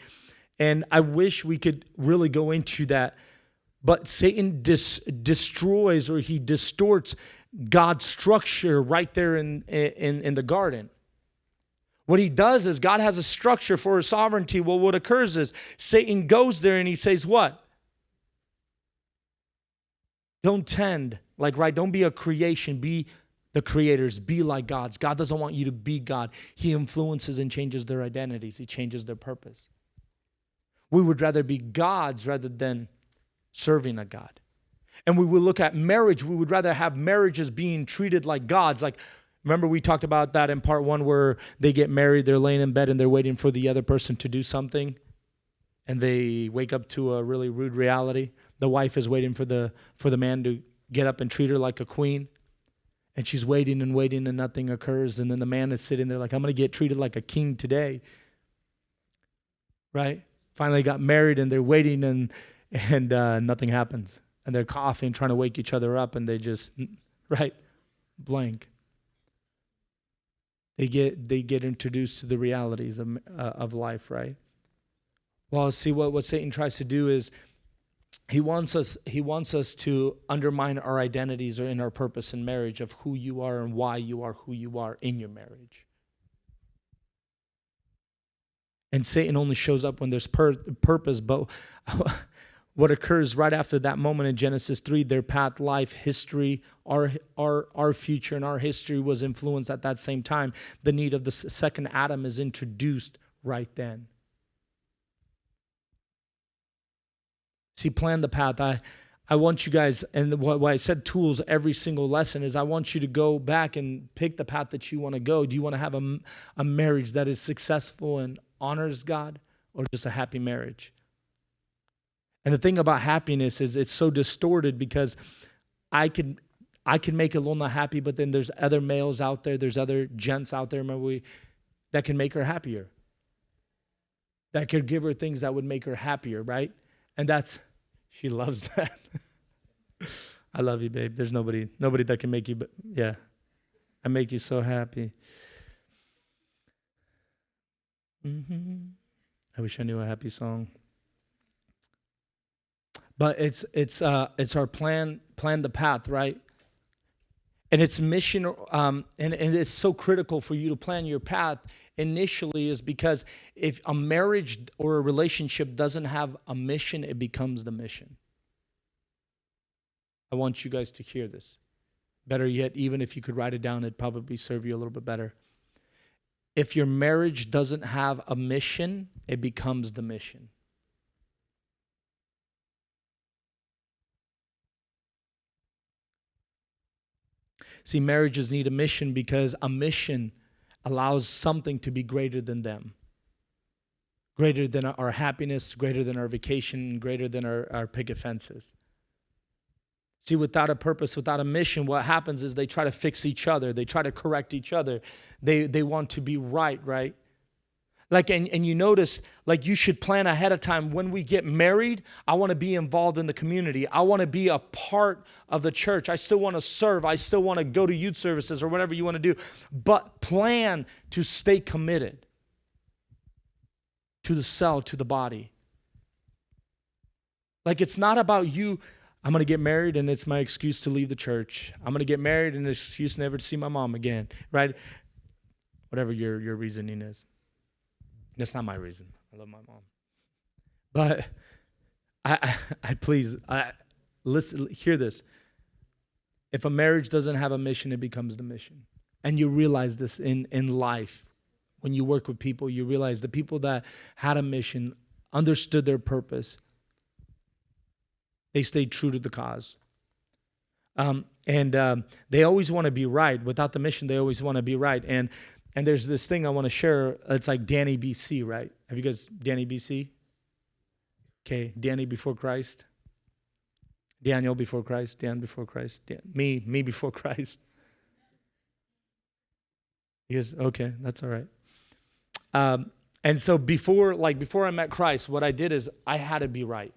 And I wish we could really go into that, but Satan destroys or he distorts God's structure right there in the garden. What he does is God has a structure for his sovereignty. Well, what occurs is Satan goes there and he says what? Don't tend, don't be a creation, be the creators, be like gods. God doesn't want you to be God. He influences and changes their identities. He changes their purpose. We would rather be gods rather than serving a God. And we will look at marriage. We would rather have marriages being treated like gods. Remember we talked about that in part 1 where they get married, they're laying in bed and they're waiting for the other person to do something. And they wake up to a really rude reality. The wife is waiting for the man to get up and treat her like a queen. And she's waiting and waiting and nothing occurs. And then the man is sitting there like, I'm going to get treated like a king today. Right? Finally got married and they're waiting and nothing happens. And they're coughing, trying to wake each other up, and they just, blank. They get introduced to the realities of life, right? Well, see what Satan tries to do is he wants us to undermine our identities or in our purpose in marriage of who you are and why you are who you are in your marriage. And Satan only shows up when there's purpose, but what occurs right after that moment in Genesis 3, their path, life, history, our future and our history was influenced at that same time. The need of the second Adam is introduced right then. See, plan the path. I want you guys, and why I said tools every single lesson is I want you to go back and pick the path that you want to go. Do you want to have a marriage that is successful and honors God, or just a happy marriage? And the thing about happiness is it's so distorted because I can make Ilona happy, but then there's other males out there, there's other gents out there, that can make her happier. That could give her things that would make her happier, right? And she loves that. I love you, babe. There's nobody that can make you, but yeah, I make you so happy. I wish I knew a happy song. But it's our plan the path, right? And it's mission, and it's so critical for you to plan your path initially is because if a marriage or a relationship doesn't have a mission, it becomes the mission. I want you guys to hear this. Better yet, even if you could write it down, it'd probably serve you a little bit better. If your marriage doesn't have a mission, it becomes the mission. See, marriages need a mission because a mission allows something to be greater than them. Greater than our happiness, greater than our vacation, greater than our picket fences. See, without a purpose, without a mission, what happens is they try to fix each other. They try to correct each other. They want to be right? Like, and you notice, like, you should plan ahead of time. When we get married, I want to be involved in the community. I want to be a part of the church. I still want to serve. I still want to go to youth services or whatever you want to do. But plan to stay committed to the cell, to the body. Like, it's not about you. I'm going to get married and it's my excuse to leave the church. I'm going to get married and it's an excuse never to see my mom again, right? Whatever your reasoning is. That's not my reason. I love my mom. But listen, hear this. If a marriage doesn't have a mission, it becomes the mission. And you realize this in life. When you work with people, you realize the people that had a mission, understood their purpose, they stayed true to the cause. And they always want to be right. Without the mission, they always want to be right. And there's this thing I want to share. It's like Danny BC, right? Have you guys, Danny BC? Okay, Danny before Christ. Daniel before Christ. Dan before Christ. Me before Christ. He goes, okay, that's all right. And so before I met Christ, what I did is I had to be right.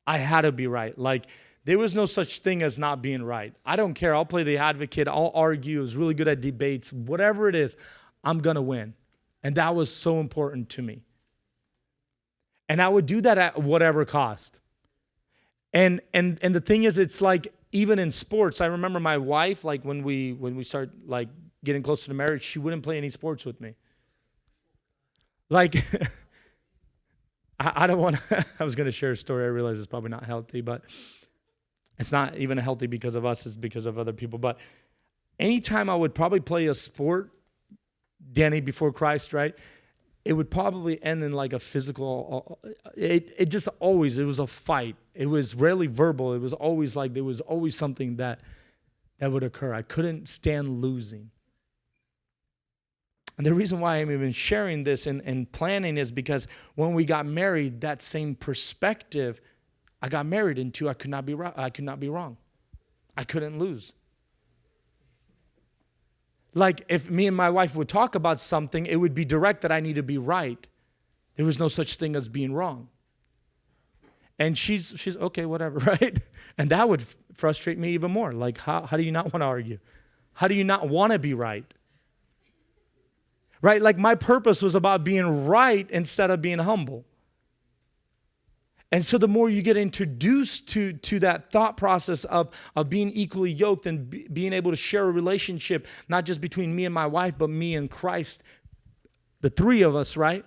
I had to be right. Like, there was no such thing as not being right. I don't care. I'll play the advocate. I'll argue. I was really good at debates. Whatever it is, I'm going to win. And that was so important to me. And I would do that at whatever cost. And the thing is, it's like, even in sports, I remember my wife, like when we start like getting closer to marriage, she wouldn't play any sports with me. Like, I don't want to, I was going to share a story. I realize it's probably not healthy, but it's not even healthy because of us. It's because of other people. But anytime I would probably play a sport, Danny before Christ, right? It would probably end in like a physical, it just always, it was a fight. It was rarely verbal. It was always like, there was always something that would occur. I couldn't stand losing. And the reason why I'm even sharing this and planning is because when we got married, that same perspective I got married into, I could not be right. I could not be wrong. I couldn't lose. Like, if me and my wife would talk about something, it would be direct that I need to be right. There was no such thing as being wrong. And she's okay, whatever, right? And that would frustrate me even more. Like, how do you not want to argue? How do you not want to be right? Right? Like, my purpose was about being right instead of being humble. And so the more you get introduced to that thought process of being equally yoked and being able to share a relationship, not just between me and my wife, but me and Christ, the three of us, right?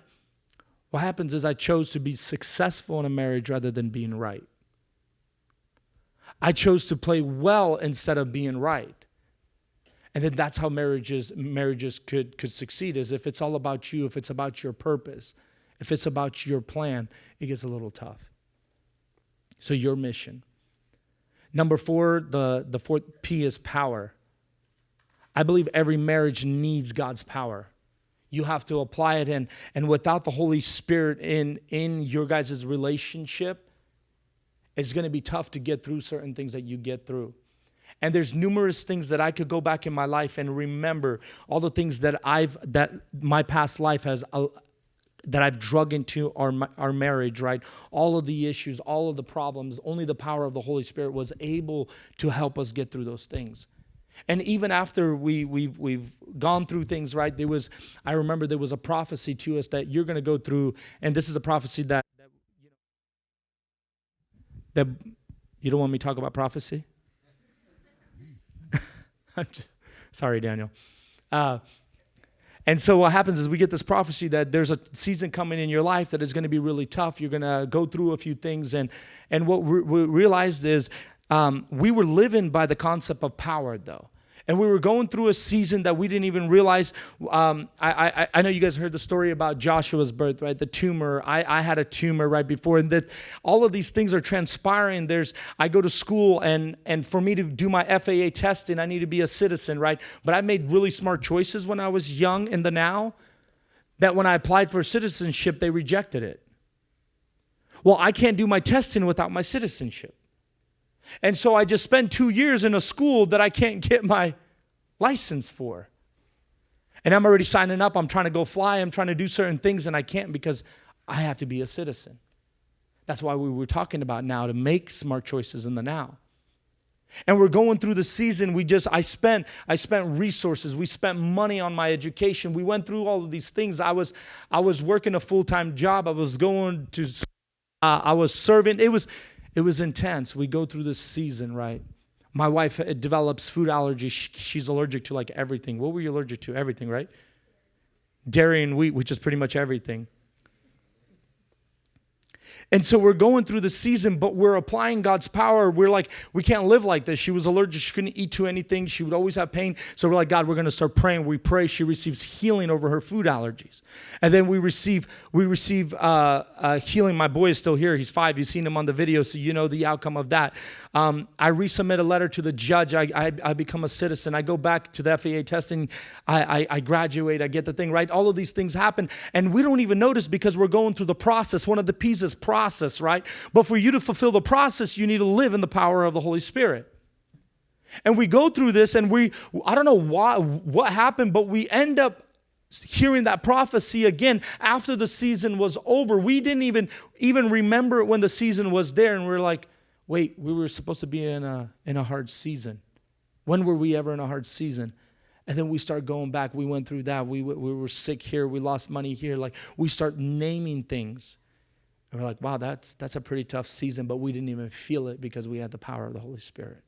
What happens is I chose to be successful in a marriage rather than being right. I chose to play well instead of being right. And then that's how marriages could succeed, is if it's all about you, if it's about your purpose, if it's about your plan, it gets a little tough. So your mission. Number 4, the fourth P is power. I believe every marriage needs God's power. You have to apply it in. And without the Holy Spirit in your guys' relationship, it's going to be tough to get through certain things that you get through. And there's numerous things that I could go back in my life and remember, all the things that my past life has that I've drug into our marriage, right? All of the issues, all of the problems, only the power of the Holy Spirit was able to help us get through those things. And even after we've gone through things, right? I remember there was a prophecy to us that you're going to go through, and this is a prophecy that you don't want me to talk about prophecy? Sorry, Daniel. And so what happens is we get this prophecy that there's a season coming in your life that is going to be really tough. You're going to go through a few things. And what we realized is we were living by the concept of power, though. And we were going through a season that we didn't even realize. I know you guys heard the story about Joshua's birth, right? The tumor. I had a tumor right before. And that all of these things are transpiring. I go to school, and for me to do my FAA testing, I need to be a citizen, right? But I made really smart choices when I was young in the now, that when I applied for citizenship, they rejected it. Well, I can't do my testing without my citizenship. And so I just spent 2 years in a school that I can't get my license for. And I'm already signing up. I'm trying to go fly. I'm trying to do certain things, and I can't because I have to be a citizen. That's why we were talking about now, to make smart choices in the now. And we're going through the season. I spent resources. We spent money on my education. We went through all of these things. I was working a full-time job. I was serving. It was intense. We go through this season, right? My wife develops food allergies. She's allergic to like everything. What were you allergic to? Everything, right? Dairy and wheat, which is pretty much everything. And so we're going through the season, but we're applying God's power. We're like, we can't live like this. She was allergic. She couldn't eat to anything. She would always have pain. So we're like, God, we're going to start praying. We pray. She receives healing over her food allergies. And then we receive healing. My boy is still here. He's 5. You've seen him on the video, so you know the outcome of that. I resubmit a letter to the judge. I become a citizen. I go back to the FAA testing. I graduate. I get the thing right. All of these things happen, and we don't even notice because we're going through the process. One of the P's is process, right? But for you to fulfill the process, you need to live in the power of the Holy Spirit. And we go through this, and I don't know what happened, but we end up hearing that prophecy again after the season was over. We didn't even remember it when the season was there, and we're like, wait, we were supposed to be in a hard season. When were we ever in a hard season? And then we start going back. We went through that. We were sick here. We lost money here. Like, we start naming things. And we're like, wow, that's a pretty tough season, but we didn't even feel it because we had the power of the Holy Spirit.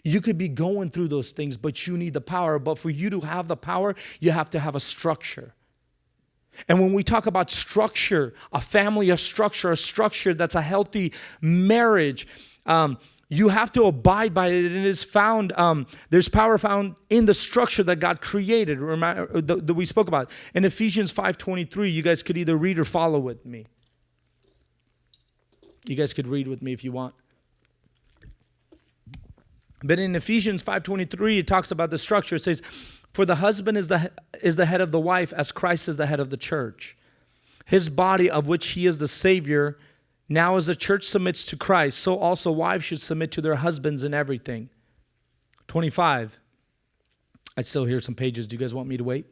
You could be going through those things, but you need the power. But for you to have the power, you have to have a structure. And when we talk about structure, a family, a structure that's a healthy marriage, you have to abide by it. And it is found, there's power found in the structure that God created, that we spoke about. In Ephesians 5:23, you guys could either read or follow with me. You guys could read with me if you want. But in Ephesians 5:23, it talks about the structure. It says, for the husband is the head of the wife, as Christ is the head of the church, his body, of which he is the Savior. Now as the church submits to Christ, so also wives should submit to their husbands in everything. 25. I still hear some pages. Do you guys want me to wait?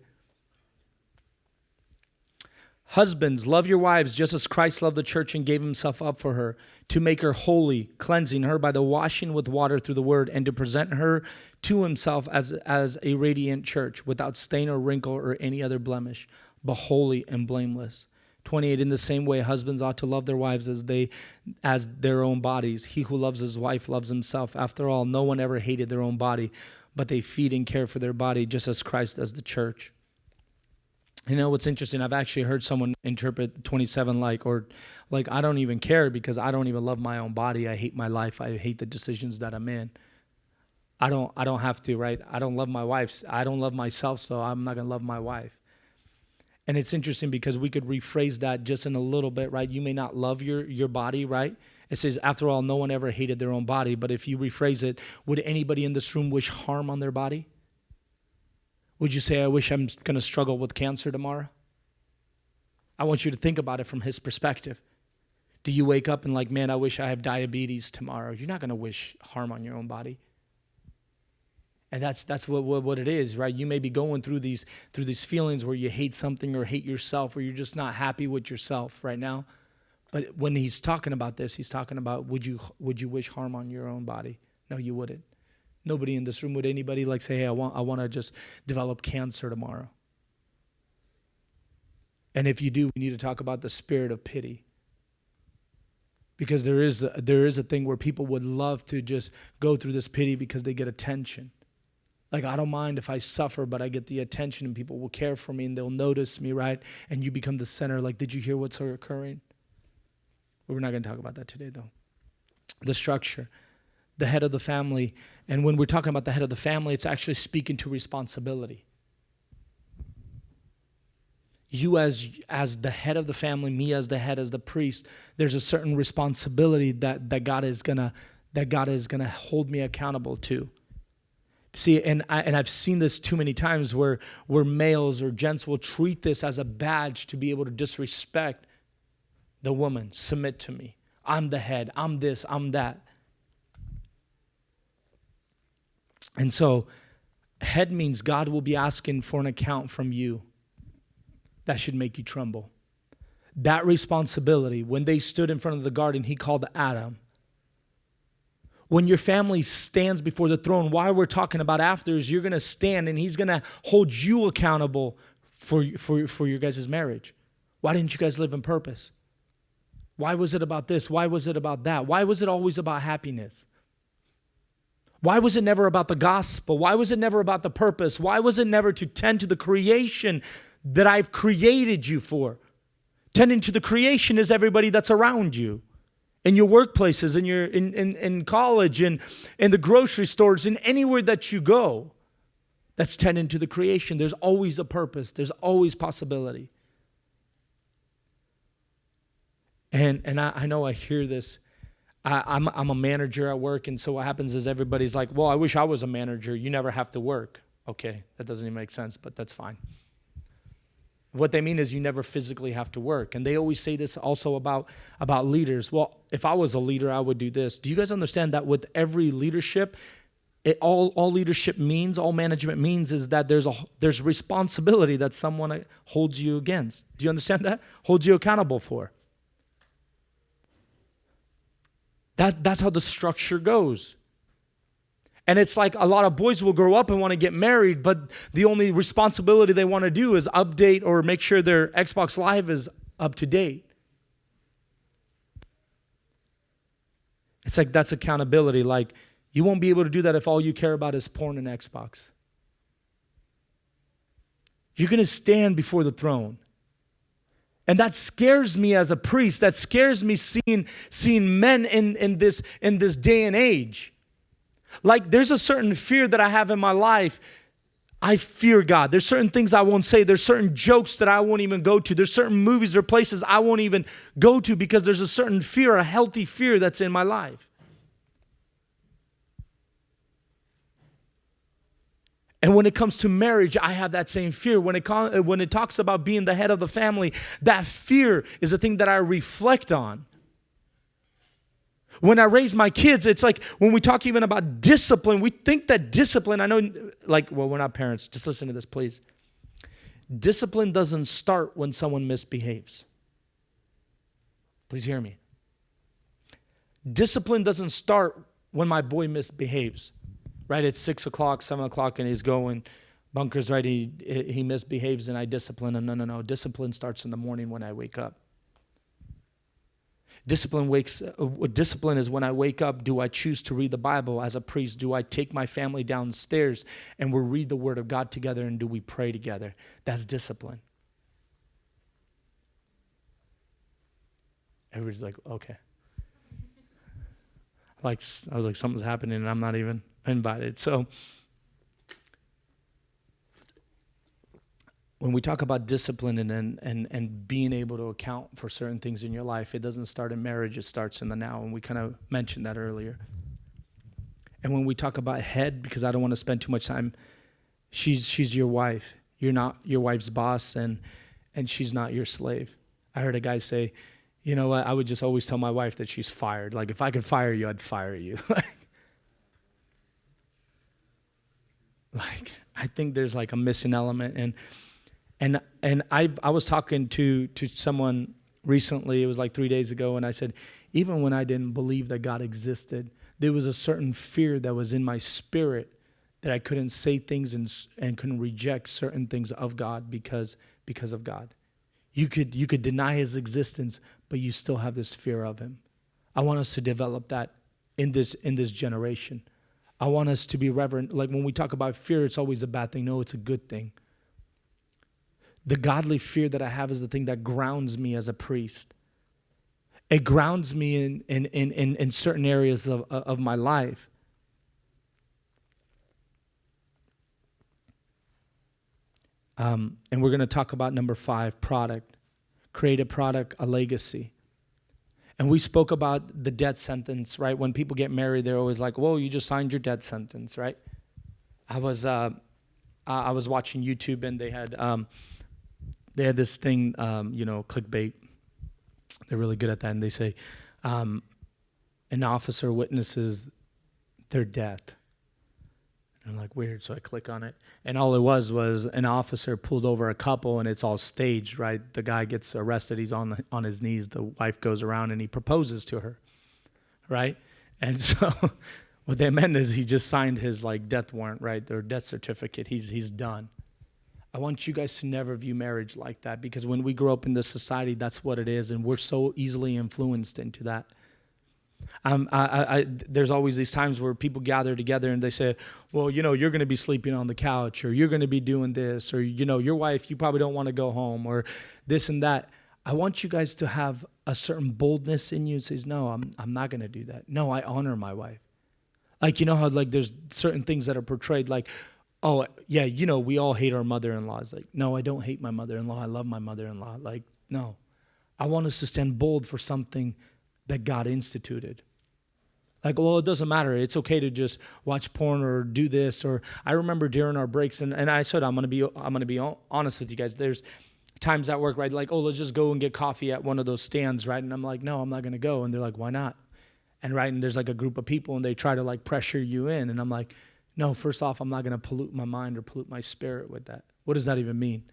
Husbands, love your wives just as Christ loved the church and gave himself up for her, to make her holy, cleansing her by the washing with water through the word, and to present her to himself as a radiant church, without stain or wrinkle or any other blemish, but holy and blameless. 28, in the same way, husbands ought to love their wives as their own bodies. He who loves his wife loves himself. After all, no one ever hated their own body, but they feed and care for their body, just as Christ does the church. You know what's interesting? I've actually heard someone interpret 27 like I don't even care because I don't even love my own body. I hate my life. I hate the decisions that I'm in. I don't have to, right? I don't love my wife. I don't love myself, so I'm not going to love my wife. And it's interesting because we could rephrase that just in a little bit, right? You may not love your body, right? It says, after all, no one ever hated their own body. But if you rephrase it, would anybody in this room wish harm on their body? Would you say, I wish I'm going to struggle with cancer tomorrow? I want you to think about it from his perspective. Do you wake up and like, man, I wish I have diabetes tomorrow? You're not going to wish harm on your own body. And that's what it is, right? You may be going through these feelings where you hate something or hate yourself, or you're just not happy with yourself right now. But when he's talking about this, he's talking about, would you wish harm on your own body? No, you wouldn't. Nobody in this room, would anybody like say, hey, I want to just develop cancer tomorrow? And if you do, we need to talk about the spirit of pity. Because there is a thing where people would love to just go through this pity because they get attention. Like, I don't mind if I suffer, but I get the attention and people will care for me and they'll notice me, right? And you become the center. Like, did you hear what's occurring? But we're not going to talk about that today, though. The structure, the head of the family. And when we're talking about the head of the family, it's actually speaking to responsibility. You as the head of the family, me as the head, as the priest, there's a certain responsibility that God is gonna hold me accountable to. See, and I've seen this too many times where males or gents will treat this as a badge to be able to disrespect the woman. Submit to me. I'm the head. I'm this. I'm that. And so Head means God will be asking for an account from you. That should make you tremble. That responsibility, when they stood in front of the garden, he called Adam. When your family stands before the throne, why we're talking about after is you're going to stand and he's going to hold you accountable for your guys' marriage. Why didn't you guys live in purpose? Why was it about this? Why was it about that? Why was it always about happiness? Why was it never about the gospel? Why was it never about the purpose? Why was it never to tend to the creation that I've created you for? Tending to the creation is everybody that's around you. In your workplaces, in college, in the grocery stores, in anywhere that you go. That's tending to the creation. There's always a purpose. There's always possibility. And I know I hear this. I'm a manager at work, and so what happens is everybody's like, well, I wish I was a manager. You never have to work. Okay, that doesn't even make sense, but that's fine. What they mean is you never physically have to work. And they always say this also about leaders. Well, if I was a leader, I would do this. Do you guys understand that with every leadership, all leadership means, all management means is that there's responsibility that someone holds you against. Do you understand that? Holds you accountable for. That's how the structure goes. And it's like a lot of boys will grow up and want to get married, but the only responsibility they want to do is update or make sure their Xbox Live is up to date. It's like that's accountability. Like, you won't be able to do that if all you care about is porn and Xbox. You're going to stand before the throne. And that scares me as a priest. That scares me seeing men in this day and age. Like, there's a certain fear that I have in my life. I fear God. There's certain things I won't say. There's certain jokes that I won't even go to. There's certain movies or places I won't even go to because there's a certain fear, a healthy fear that's in my life. And when it comes to marriage, I have that same fear. When it talks about being the head of the family, that fear is a thing that I reflect on. When I raise my kids, it's like when we talk even about discipline, we think that discipline, I know, we're not parents. Just listen to this, please. Discipline doesn't start when someone misbehaves. Please hear me. Discipline doesn't start when my boy misbehaves, right? It's 6 o'clock, 7 o'clock, and he's going, bunker's right, he misbehaves, and I discipline him. No. Discipline starts in the morning when I wake up. Discipline is when I wake up. Do I choose to read the Bible as a priest? Do I take my family downstairs and we read the Word of God together, and do we pray together? That's discipline. Everybody's like, okay. I was like, something's happening and I'm not even invited. So when we talk about discipline and being able to account for certain things in your life, it doesn't start in marriage, it starts in the now. And we kind of mentioned that earlier. And when we talk about head, because I don't want to spend too much time, she's your wife. You're not your wife's boss, and she's not your slave. I heard a guy say, you know what, I would just always tell my wife that she's fired. Like, if I could fire you, I'd fire you. Like, I think there's like a missing element. And I was talking to someone recently, it was like 3 days ago, and I said, even when I didn't believe that God existed, there was a certain fear that was in my spirit that I couldn't say things and couldn't reject certain things of God because of God. You could deny his existence, but you still have this fear of him. I want us to develop that in this generation. I want us to be reverent. Like, when we talk about fear, it's always a bad thing. No, it's a good thing. The godly fear that I have is the thing that grounds me as a priest. It grounds me in certain areas of my life. And we're going to talk about number 5, product. Create a product, a legacy. And we spoke about the death sentence, right? When people get married, they're always like, whoa, you just signed your death sentence, right? I was watching YouTube, and they had this thing, clickbait. They're really good at that. And they say, an officer witnesses their death. I'm like, weird. So I click on it. And all it was an officer pulled over a couple, and it's all staged, right? The guy gets arrested. He's on his knees. The wife goes around, and he proposes to her, right? And so what they meant is he just signed his like death warrant, right? Or death certificate. He's done. I want you guys to never view marriage like that, because when we grow up in this society, that's what it is, and we're so easily influenced into that. There's always these times where people gather together and they say, well, you know, you're going to be sleeping on the couch, or you're going to be doing this, or, you know, your wife, you probably don't want to go home, or this and that. I want you guys to have a certain boldness in you that says, no, I'm not going to do that. No, I honor my wife. Like, you know how like there's certain things that are portrayed like, oh, yeah, you know, we all hate our mother-in-laws. Like, no, I don't hate my mother-in-law. I love my mother-in-law. Like, no. I want us to stand bold for something that God instituted. Like, well, it doesn't matter. It's okay to just watch porn or do this. Or I remember during our breaks, and I said, I'm gonna be honest with you guys. There's times at work, right? Like, oh, let's just go and get coffee at one of those stands, right? And I'm like, no, I'm not gonna go. And they're like, why not? And right, and there's like a group of people, and they try to like pressure you in, and I'm like, no, first off, I'm not gonna pollute my mind or pollute my spirit with that. What does that even mean?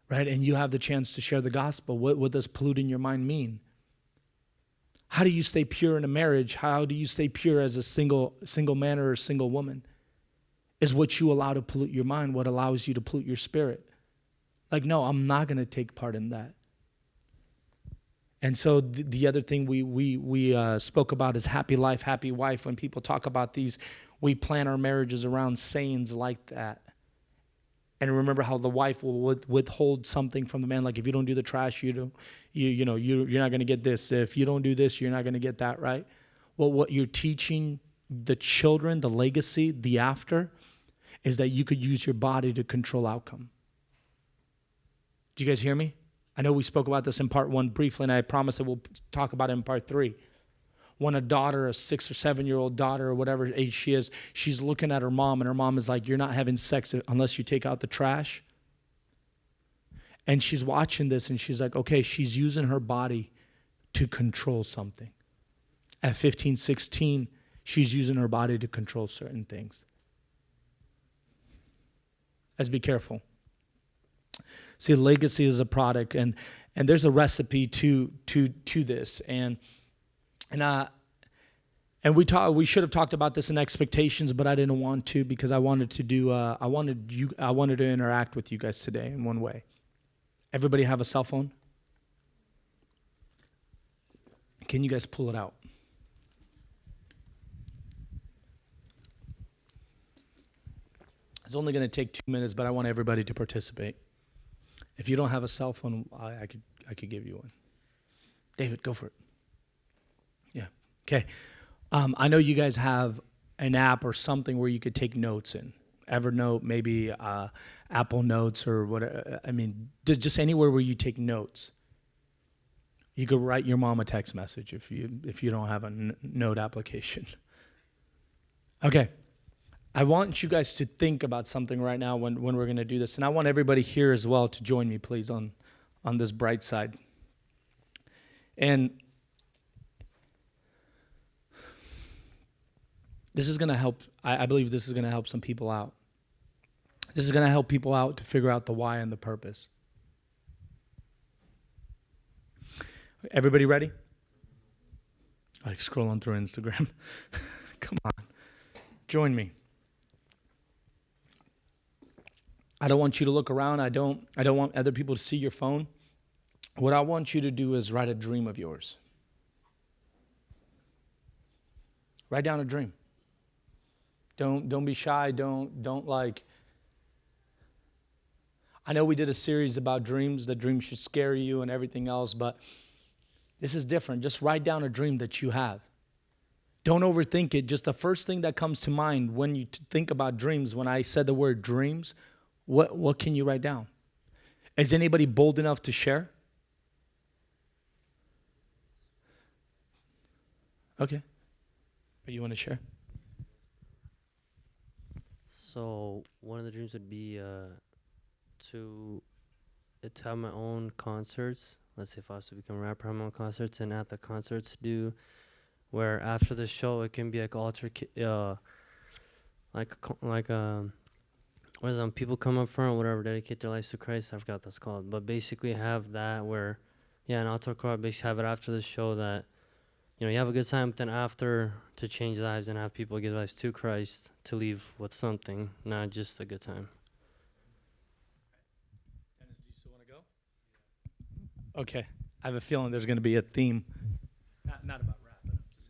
Right? And you have the chance to share the gospel. What does polluting your mind mean? How do you stay pure in a marriage? How do you stay pure as a single man or a single woman? Is what you allow to pollute your mind what allows you to pollute your spirit? Like, no, I'm not going to take part in that. And so the other thing we spoke about is happy life, happy wife. When people talk about these, we plan our marriages around sayings like that. And remember how the wife will withhold something from the man. Like, if you don't do the trash, you're not going to get this. If you don't do this, you're not going to get that, right? Well, what you're teaching the children, the legacy, the after, is that you could use your body to control outcome. Do you guys hear me? I know we spoke about this in part 1 briefly, and I promise that we'll talk about it in part 3. When a daughter, a 6 or 7-year-old daughter or whatever age she is, she's looking at her mom, and her mom is like, you're not having sex unless you take out the trash. And she's watching this, and she's like, okay, she's using her body to control something. At 15, 16, she's using her body to control certain things. Let's be careful. See, legacy is a product, and there's a recipe to this. And we should have talked about this in expectations, but I didn't want to, because I wanted to interact with you guys today in one way. Everybody have a cell phone? Can you guys pull it out? It's only going to take 2 minutes, but I want everybody to participate. If you don't have a cell phone, I could give you one. David, go for it. Yeah. Okay. I know you guys have an app or something where you could take notes in. Evernote, maybe Apple Notes or whatever. I mean, just anywhere where you take notes. You could write your mom a text message if you don't have a note application. Okay. I want you guys to think about something right now when we're going to do this. And I want everybody here as well to join me, please, on this bright side. And this is going to help. I believe this is going to help some people out. This is going to help people out to figure out the why and the purpose. Everybody ready? Like scrolling through Instagram. Come on. Join me. I don't want you to look around. I don't want other people to see your phone. What I want you to do is write a dream of yours. Write down a dream. Don't be shy. Don't like. I know we did a series about dreams, that dreams should scare you and everything else, but this is different. Just write down a dream that you have. Don't overthink it. Just the first thing that comes to mind when you think about dreams, when I said the word dreams, what can you write down? Is anybody bold enough to share? Okay. But you want to share? So one of the dreams would be to have my own concerts. Let's say if I was to become a rapper, have my own concerts, and at the concerts where after the show it can be like what is it, people come up front, whatever, dedicate their lives to Christ. I forgot what that's called, but basically have that where, an altar call. Basically have it after the show that, you have a good time, but then after to change lives and have people give lives to Christ to leave with something, not just a good time. Dennis, do you still want to go? Okay, I have a feeling there's going to be a theme, not about rap, but I'm just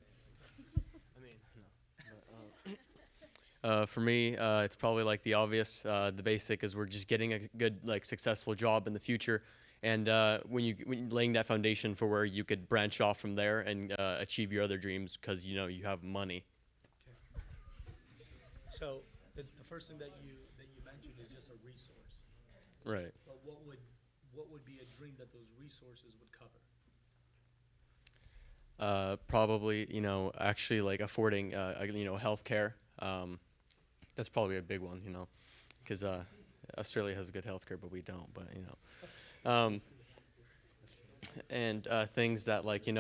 saying. For me, it's probably like the obvious. The basic is we're just getting a good, successful job in the future, and when you laying that foundation for where you could branch off from there and achieve your other dreams because you have money. Okay. So the first thing that you mentioned is just a resource. Right. But what would be a dream that those resources would cover? Probably, actually affording, healthcare. That's probably a big one, because Australia has good healthcare, but we don't. But and things that like you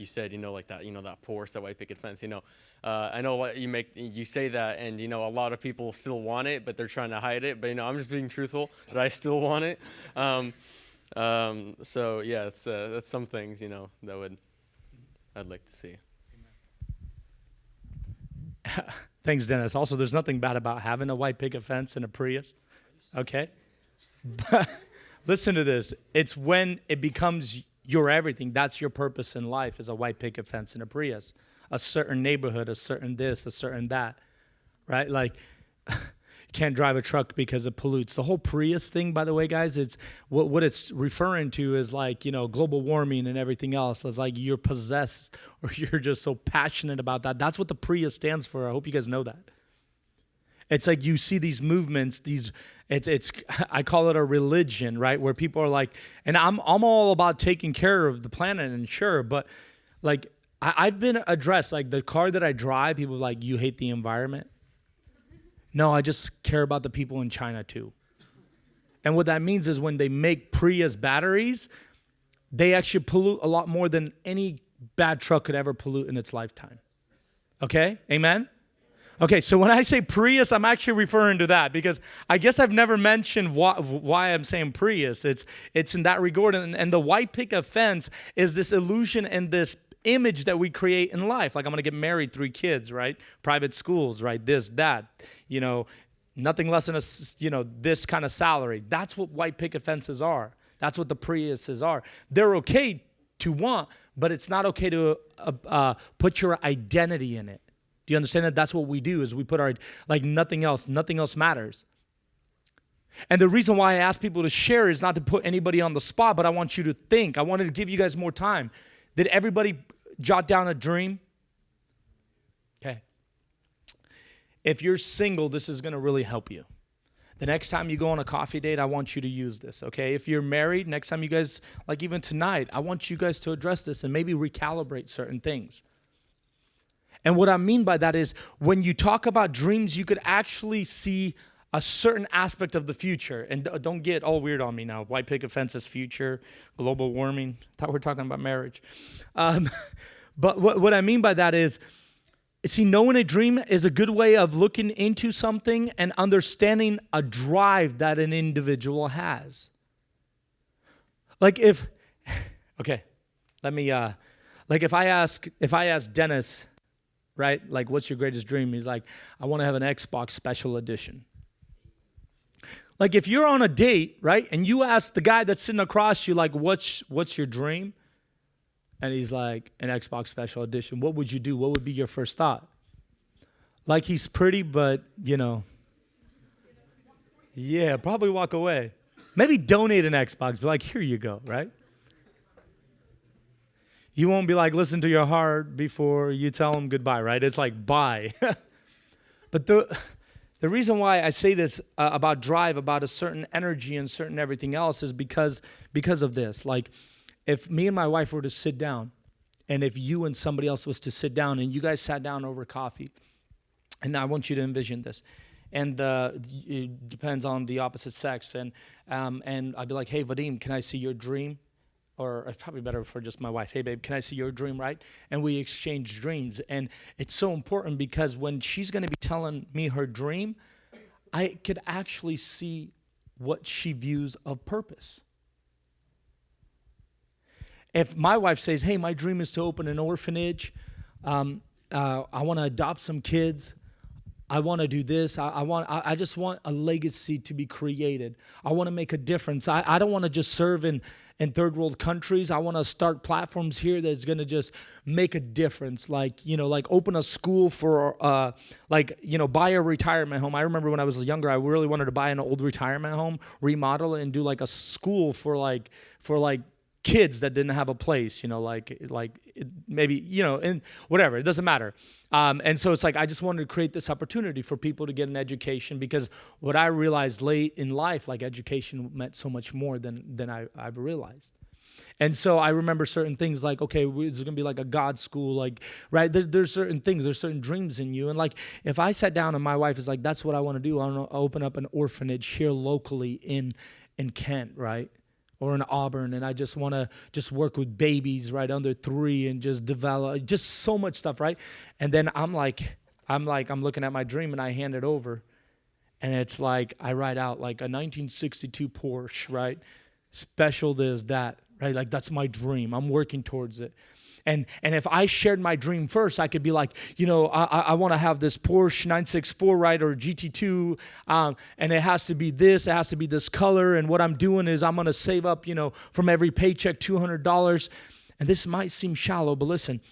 said, that porous, that white picket fence. I know what you say that, and a lot of people still want it, but they're trying to hide it. But I'm just being truthful that I still want it. So yeah, that's some things that I'd like to see. Thanks, Dennis. Also, there's nothing bad about having a white picket fence and a Prius. Okay? But listen to this. It's when it becomes your everything. That's your purpose in life, is a white picket fence and a Prius. A certain neighborhood, a certain this, a certain that. Right? You can't drive a truck because it pollutes. The whole Prius thing, by the way, guys, it's what it's referring to is global warming and everything else. It's like you're possessed or you're just so passionate about that. That's what the Prius stands for. I hope you guys know that. It's like you see these movements, it's I call it a religion, right? Where people are like, and I'm all about taking care of the planet and sure, but I've been addressed, the car that I drive, people are like, you hate the environment? No, I just care about the people in China too. And what that means is when they make Prius batteries, they actually pollute a lot more than any bad truck could ever pollute in its lifetime. Okay? Amen? Okay, so when I say Prius, I'm actually referring to that because I guess I've never mentioned why I'm saying Prius. It's in that regard. And the white picket fence is this illusion and this image that we create in life. I'm going to get married, 3 kids, right? Private schools, right? This, that, nothing less than this kind of salary. That's what white picket fences are. That's what the Priuses are. They're okay to want, but it's not okay to put your identity in it. Do you understand that? That's what we do is we put our, nothing else matters. And the reason why I ask people to share is not to put anybody on the spot, but I want you to think. I wanted to give you guys more time. Did everybody jot down a dream? Okay. If you're single, this is going to really help you. The next time you go on a coffee date, I want you to use this, okay? If you're married, next time you guys, even tonight, I want you guys to address this and maybe recalibrate certain things. And what I mean by that is when you talk about dreams, you could actually see a certain aspect of the future. And don't get all weird on me now. White picket fences, future, global warming. I thought we were talking about marriage. But what I mean by that is, see, knowing a dream is a good way of looking into something and understanding a drive that an individual has. If I ask Dennis, right, what's your greatest dream? He's like, I want to have an Xbox special edition. If you're on a date, right, and you ask the guy that's sitting across you, what's your dream? And he's like, an Xbox special edition. What would you do? What would be your first thought? He's pretty, but, yeah, probably walk away. Maybe donate an Xbox, but here you go, right? You won't be listen to your heart before you tell him goodbye, right? It's bye. But the reason why I say this about drive, about a certain energy and certain everything else is because of this. If me and my wife were to sit down, and if you and somebody else was to sit down, and you guys sat down over coffee, and I want you to envision this, and it depends on the opposite sex, and I'd be like, hey, Vadim, can I see your dream? or it's probably better for just my wife. Hey, babe, can I see your dream, right? And we exchange dreams. And it's so important because when she's going to be telling me her dream, I could actually see what she views of purpose. If my wife says, hey, my dream is to open an orphanage, I want to adopt some kids, I want to do this, I just want a legacy to be created. I want to make a difference. I don't want to just serve in third world countries. I want to start platforms here that's going to just make a difference. Like open a school for, buy a retirement home. I remember when I was younger, I really wanted to buy an old retirement home, remodel it, and do like a school for kids that didn't have a place, maybe, and whatever, it doesn't matter. And so it's like, I just wanted to create this opportunity for people to get an education, because what I realized late in life, like education meant so much more than I've realized. And so I remember certain things like, okay, it's going to be like a God school, like, right? There's certain things, there's certain dreams in you. And like, if I sat down and my wife is like, that's what I want to do. I want to open up an orphanage here locally in Kent, right? Or in Auburn, and I just want to just work with babies right under 3 and just develop just so much stuff, right? And then I'm looking at my dream and I hand it over, and it's like I write out like a 1962 Porsche, right? Special this, that, right? Like that's my dream. I'm working towards it. And if I shared my dream first, I could be like, I want to have this Porsche 964, right, or GT2, and it has to be this, it has to be this color, and what I'm doing is I'm going to save up, from every paycheck $200, and this might seem shallow, but listen,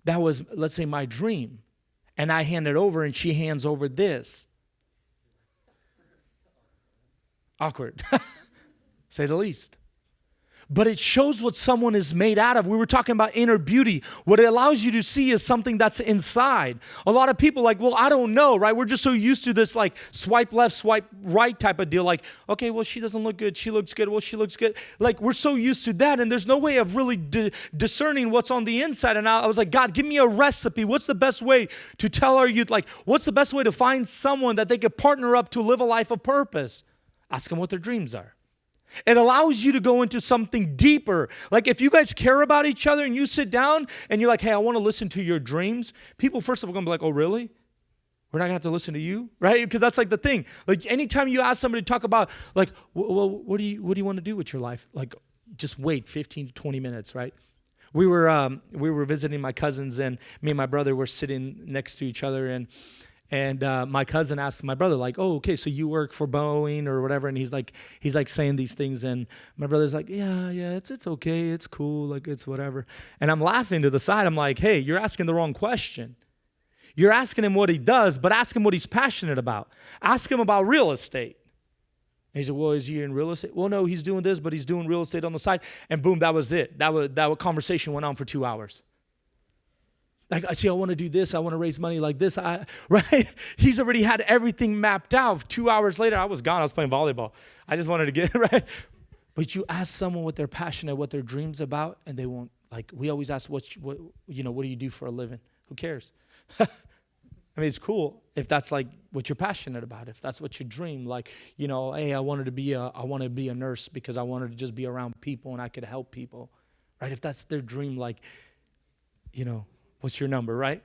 that was, let's say, my dream, and I hand it over, and she hands over this. Awkward, say the least. But it shows what someone is made out of. We were talking about inner beauty. What it allows you to see is something that's inside. A lot of people like, well, I don't know, right? We're just so used to this like swipe left, swipe right type of deal. Like, okay, well, she doesn't look good. She looks good. Well, she looks good. Like, we're so used to that, and there's no way of really discerning what's on the inside. And I was like, God, give me a recipe. What's the best way to tell our youth? Like, what's the best way to find someone that they could partner up to live a life of purpose? Ask them what their dreams are. It allows you to go into something deeper. Like if you guys care about each other and you sit down and you're like, hey, I want to listen to your dreams. People first of all going to be like, oh, really? We're not going to have to listen to you, right? Because that's like the thing. Like anytime you ask somebody to talk about like, well, what do you want to do with your life? Like just wait 15 to 20 minutes, right? We were visiting my cousins, and me and my brother were sitting next to each other, and my cousin asked my brother, like, oh, okay, so you work for Boeing or whatever, and he's like saying these things, and my brother's like, yeah, it's okay, it's cool, like it's whatever. And I'm laughing to the side. I'm like, hey, you're asking the wrong question. You're asking him what he does, but ask him what he's passionate about. Ask him about real estate. And he said, well, is he in real estate? Well, no, he's doing this, but he's doing real estate on the side. And boom, that was it. That conversation went on for 2 hours. Like, I want to do this. I want to raise money like this. Right? He's already had everything mapped out. 2 hours later, I was gone. I was playing volleyball. I just wanted to get, right? But you ask someone what they're passionate, what their dreams about, and they won't, like, we always ask, what do you do for a living? Who cares? I mean, it's cool if that's like what you're passionate about, if that's what you dream, like, hey, I want to be a nurse because I wanted to just be around people and I could help people, right? If that's their dream, like, what's your number, right?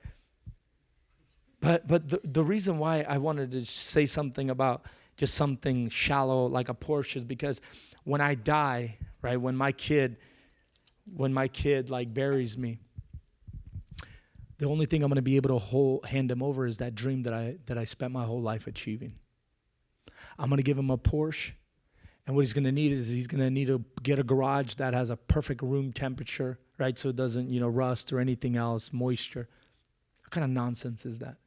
But the reason why I wanted to say something about just something shallow like a Porsche is because when I die, right, when my kid like buries me, the only thing I'm going to be able to hand him over is that dream that I spent my whole life achieving. I'm going to give him a Porsche, and what he's going to need is he's going to need to get a garage that has a perfect room temperature, right? So it doesn't, rust or anything else, moisture. What kind of nonsense is that?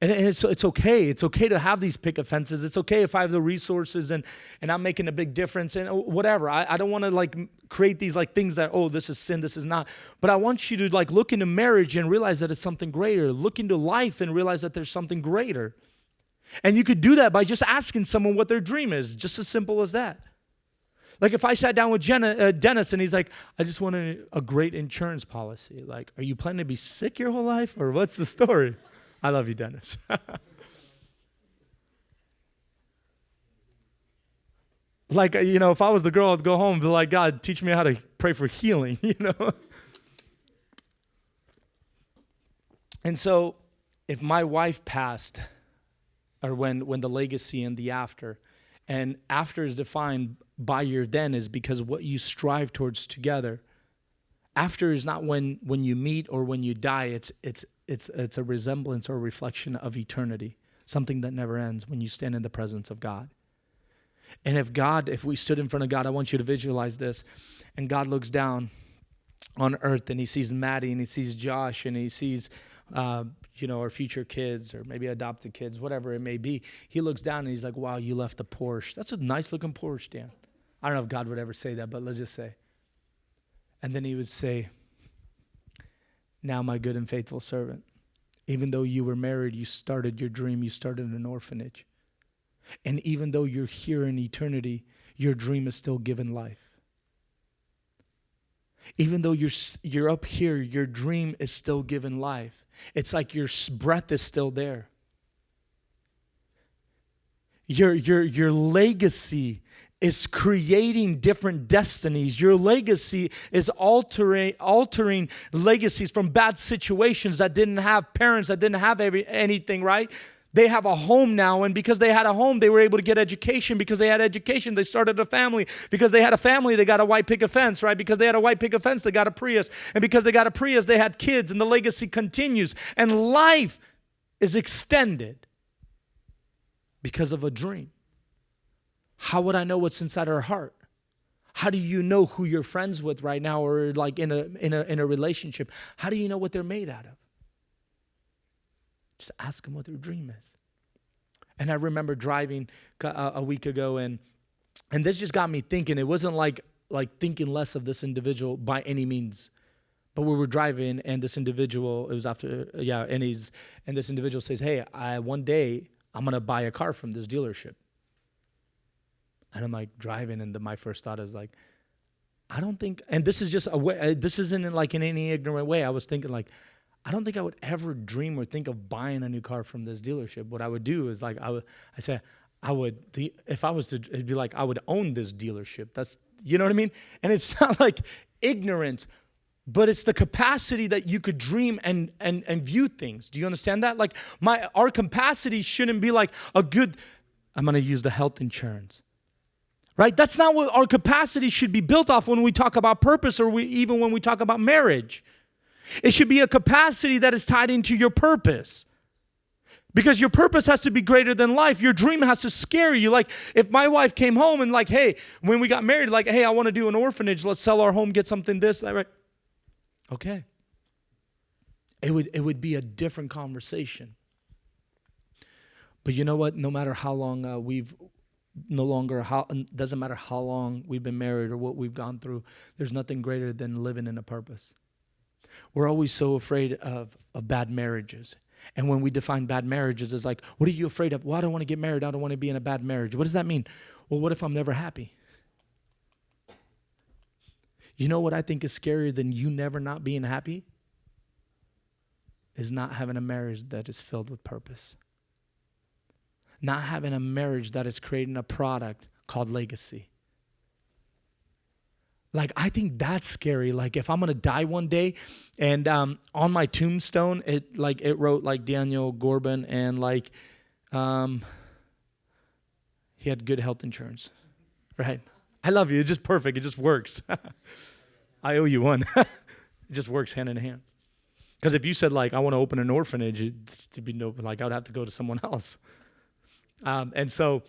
And it's okay. It's okay to have these picket fences. It's okay if I have the resources and I'm making a big difference and whatever. I don't want to like create these like things that, oh, this is sin, this is not. But I want you to like look into marriage and realize that it's something greater. Look into life and realize that there's something greater. And you could do that by just asking someone what their dream is, just as simple as that. Like if I sat down with Dennis and he's like, I just want a great insurance policy. Like, are you planning to be sick your whole life or what's the story? I love you, Dennis. Like, if I was the girl, I'd go home and be like, God, teach me how to pray for healing, And so if my wife passed, or when the legacy and the after, and after is defined by your then is because what you strive towards together. After is not when you meet or when you die. It's a resemblance or reflection of eternity, something that never ends when you stand in the presence of God. And if we stood in front of God, I want you to visualize this, and God looks down on earth and he sees Maddie and he sees Josh and he sees our future kids or maybe adopted kids, whatever it may be. He looks down and he's like, wow, you left a Porsche. That's a nice looking Porsche, Dan. I don't know if God would ever say that, but let's just say. And then he would say, now my good and faithful servant, even though you were married, you started your dream, you started an orphanage. And even though you're here in eternity, your dream is still given life. Even though you're up here, your dream is still given life. It's like your breath is still there. Your legacy is creating different destinies. Your legacy is altering legacies from bad situations that didn't have parents, that didn't have anything, right? They have a home now, and because they had a home, they were able to get education. Because they had education, they started a family. Because they had a family, they got a white picket fence, right? Because they had a white picket fence, they got a Prius. And because they got a Prius, they had kids, and the legacy continues. And life is extended because of a dream. How would I know what's inside our heart? How do you know who you're friends with right now, or like in a relationship? How do you know what they're made out of? Just ask them what their dream is. And I remember driving a week ago, and this just got me thinking. It wasn't like thinking less of this individual by any means. But we were driving, and this individual, it was after, and this individual says, hey, one day I'm going to buy a car from this dealership. And I'm like driving, and my first thought is like, I don't think, and this is just a way, this isn't like in any ignorant way. I was thinking like, I don't think I would ever dream or think of buying a new car from this dealership. What I would do is like, if I was to, it'd be like, I would own this dealership. That's, you know what I mean? And it's not like ignorance, but it's the capacity that you could dream and view things. Do you understand that? Like our capacity shouldn't be like I'm going to use the health insurance. Right? That's not what our capacity should be built off when we talk about purpose, or even when we talk about marriage. It should be a capacity that is tied into your purpose. Because your purpose has to be greater than life. Your dream has to scare you. Like if my wife came home and like, hey, when we got married, like, hey, I want to do an orphanage. Let's sell our home, get something this, that, right? Okay. It would be a different conversation. But you know what? No matter how long doesn't matter how long we've been married or what we've gone through, there's nothing greater than living in a purpose. We're always so afraid of bad marriages. And when we define bad marriages, it's like, what are you afraid of? Well, I don't want to get married. I don't want to be in a bad marriage. What does that mean? Well, what if I'm never happy? You know what I think is scarier than you never not being happy? Is not having a marriage that is filled with purpose. Not having a marriage that is creating a product called legacy. Like, I think that's scary. Like, if I'm going to die one day, and on my tombstone, it wrote like Daniel Gorbun, and like he had good health insurance, right? I love you. It's just perfect. It just works. I owe you one. It just works hand in hand. Because if you said like, I want to open an orphanage, it'd be like I would have to go to someone else. And so,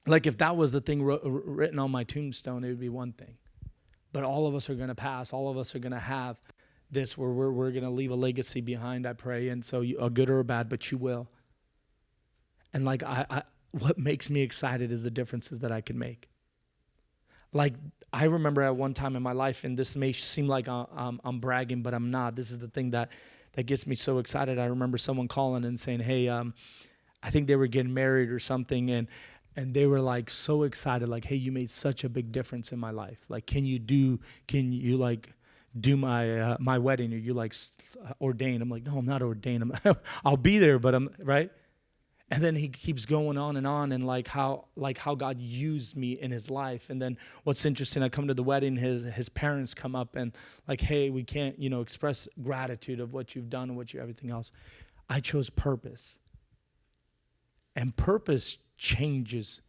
like, if that was the thing written on my tombstone, it would be one thing. But all of us are going to pass. All of us are going to have this where we're going to leave a legacy behind, I pray. And so, a good or a bad, but you will. And like, what makes me excited is the differences that I can make. Like, I remember at one time in my life, and this may seem like I'm bragging, but I'm not. This is the thing that gets me so excited. I remember someone calling and saying, hey, I think they were getting married or something, and they were like so excited, like, hey, you made such a big difference in my life. Like, can you like do my wedding? Or you like ordained? I'm like, no, I'm not ordained. I'll be there, but I'm right. And then he keeps going on and like how God used me in his life. And then what's interesting, I come to the wedding, his parents come up and like, hey, we can't, express gratitude of what you've done and everything else. I chose purpose. And purpose changes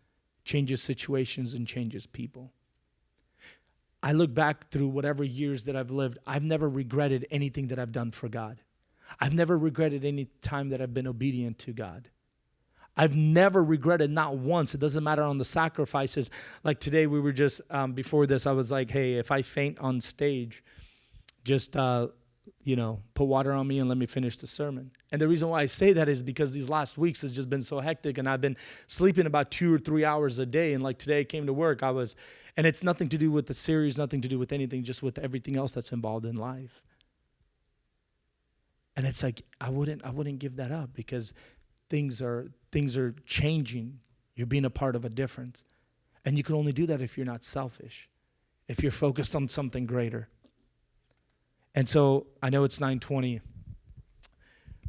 situations and changes people. I look back through whatever years that I've lived, I've never regretted anything that I've done for God. I've never regretted any time that I've been obedient to God. I've never regretted, not once. It doesn't matter on the sacrifices. Like today, we were just, before this, I was like, hey, if I faint on stage, just, put water on me and let me finish the sermon. And the reason why I say that is because these last weeks has just been so hectic, and I've been sleeping about 2 or 3 hours a day. And like today I came to work, and it's nothing to do with the series, nothing to do with anything, just with everything else that's involved in life. And it's like, I wouldn't give that up, because things are changing. You're being a part of a difference. And you can only do that if you're not selfish, if you're focused on something greater. And so I know it's 9:20,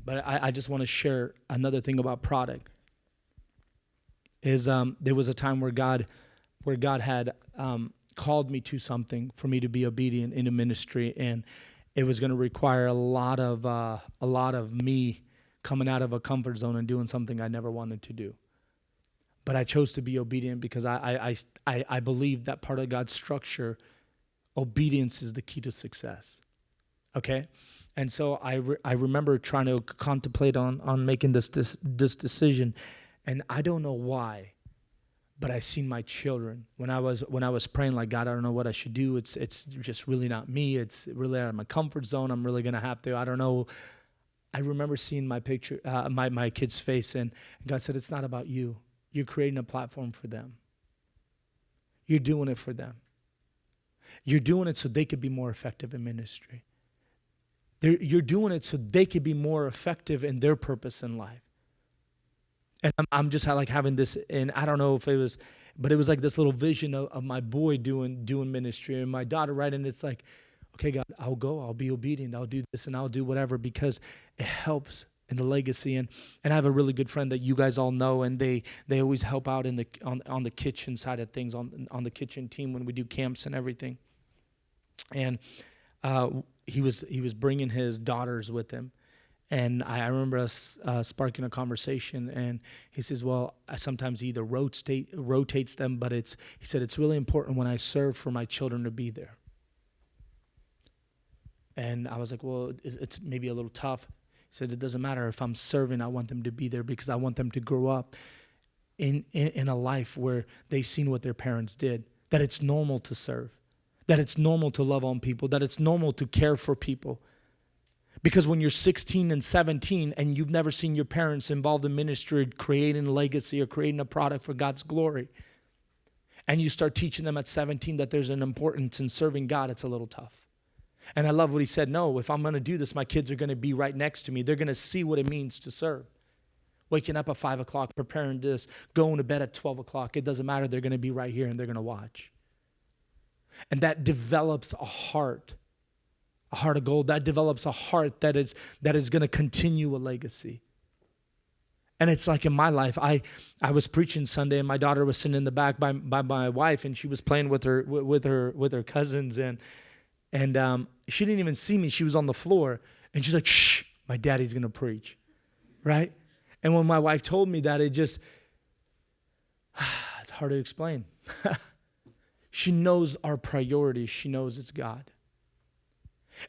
but I just want to share another thing about product. Is there was a time where God had called me to something for me to be obedient in a ministry, and it was going to require a lot of me coming out of a comfort zone and doing something I never wanted to do. But I chose to be obedient because I believe that part of God's structure, obedience is the key to success. Okay? And so I remember trying to contemplate on making this decision, and I don't know why, but I seen my children when I was praying, like, God, I don't know what I should do. It's just really not me. It's really out of my comfort zone. I'm really gonna have to. I don't know. I remember seeing my picture, my kid's face, and God said, it's not about you. You're creating a platform for them. You're doing it for them. You're doing it so they could be more effective in ministry. You're doing it so they could be more effective in their purpose in life. And I'm just like having this, and I don't know if it was, but it was like this little vision of my boy doing ministry, and my daughter, right? And it's like, okay, God, I'll go, I'll be obedient, I'll do this, and I'll do whatever, because it helps in the legacy. And I have a really good friend that you guys all know, and they always help out in on the kitchen side of things, on the kitchen team when we do camps and everything. And he was bringing his daughters with him. And I remember us sparking a conversation, and he says, well, I sometimes either rotates them, but he said, it's really important when I serve for my children to be there. And I was like, well, it's maybe a little tough. He said, it doesn't matter if I'm serving, I want them to be there, because I want them to grow up in a life where they've seen what their parents did, that it's normal to serve, that it's normal to love on people, that it's normal to care for people. Because when you're 16 and 17 and you've never seen your parents involved in ministry, creating a legacy or creating a product for God's glory, and you start teaching them at 17 that there's an importance in serving God, it's a little tough. And I love what he said, no, if I'm going to do this, my kids are going to be right next to me. They're going to see what it means to serve. Waking up at 5 o'clock, preparing this, going to bed at 12 o'clock, it doesn't matter. They're going to be right here and they're going to watch. And that develops a heart of gold. That develops a heart that is going to continue a legacy. And it's like in my life, I was preaching Sunday, and my daughter was sitting in the back by my wife, and she was playing with her cousins, and she didn't even see me. She was on the floor, and she's like, shh, my daddy's going to preach, right? And when my wife told me that, it's hard to explain. She knows our priorities. She knows it's God.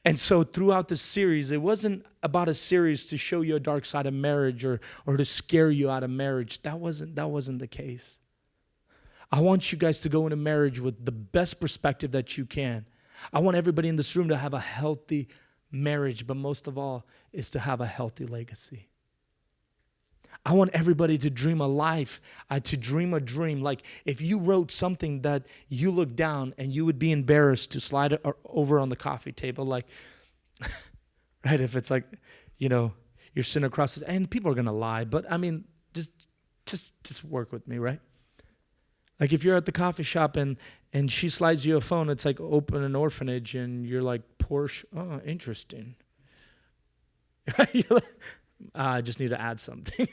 And so throughout this series, it wasn't about a series to show you a dark side of marriage or to scare you out of marriage. That wasn't the case. I want you guys to go into marriage with the best perspective that you can. I want everybody in this room to have a healthy marriage, but most of all is to have a healthy legacy. I want everybody to dream a life, to dream a dream. Like if you wrote something that you look down and you would be embarrassed to slide it over on the coffee table, like, right? If it's like, you're sitting across it, and people are going to lie, but I mean, just work with me, right? Like if you're at the coffee shop and she slides you a phone, it's like open an orphanage, and you're like, Porsche, oh, interesting. Right? You're like, I just need to add something.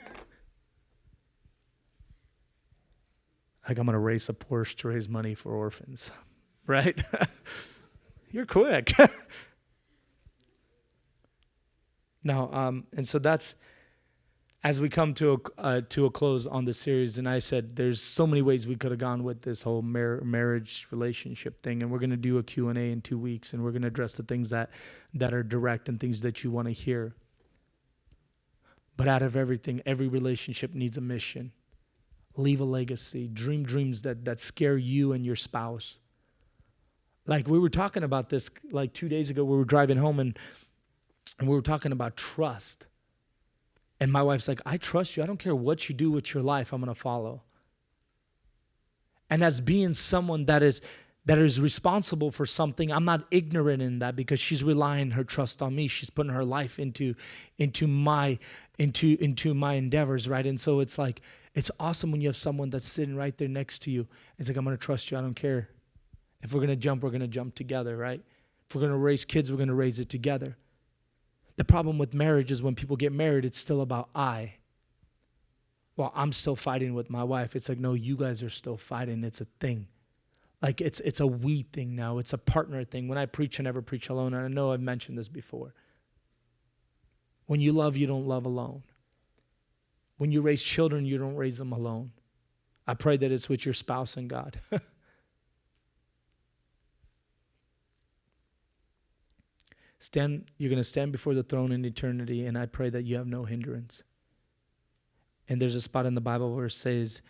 Like, I'm going to race a Porsche to raise money for orphans, right? You're quick. No, and so that's, as we come to a close on the series, and I said there's so many ways we could have gone with this whole marriage relationship thing, and we're going to do a Q&A in 2 weeks, and we're going to address the things that are direct and things that you want to hear. But out of everything, every relationship needs a mission. Leave a legacy. Dream dreams that scare you and your spouse. Like, we were talking about this like 2 days ago. We were driving home, and we were talking about trust. And my wife's like, I trust you. I don't care what you do with your life, I'm going to follow. And as being someone that is responsible for something, I'm not ignorant in that, because she's relying her trust on me. She's putting her life into my endeavors, right? And so it's like, it's awesome when you have someone that's sitting right there next to you. It's like, I'm going to trust you. I don't care. If we're going to jump, we're going to jump together, right? If we're going to raise kids, we're going to raise it together. The problem with marriage is when people get married, it's still about I. Well, I'm still fighting with my wife. It's like, no, you guys are still fighting. It's a thing. Like, it's a we thing now. It's a partner thing. When I preach, I never preach alone. And I know I've mentioned this before. When you love, you don't love alone. When you raise children, you don't raise them alone. I pray that it's with your spouse and God. You're going to stand before the throne in eternity, and I pray that you have no hindrance. And there's a spot in the Bible where it says,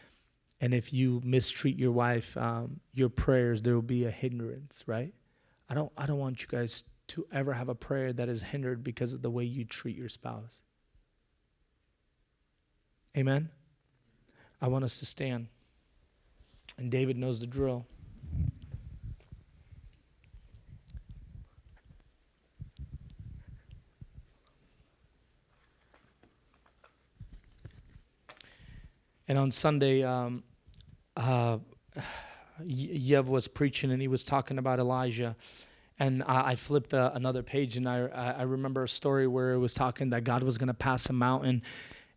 and if you mistreat your wife, your prayers, there will be a hindrance, right? I don't want you guys to ever have a prayer that is hindered because of the way you treat your spouse. Amen? I want us to stand. And David knows the drill. And on Sunday, Yev was preaching, and he was talking about Elijah. And I flipped another page, and I remember a story where it was talking that God was going to pass a mountain,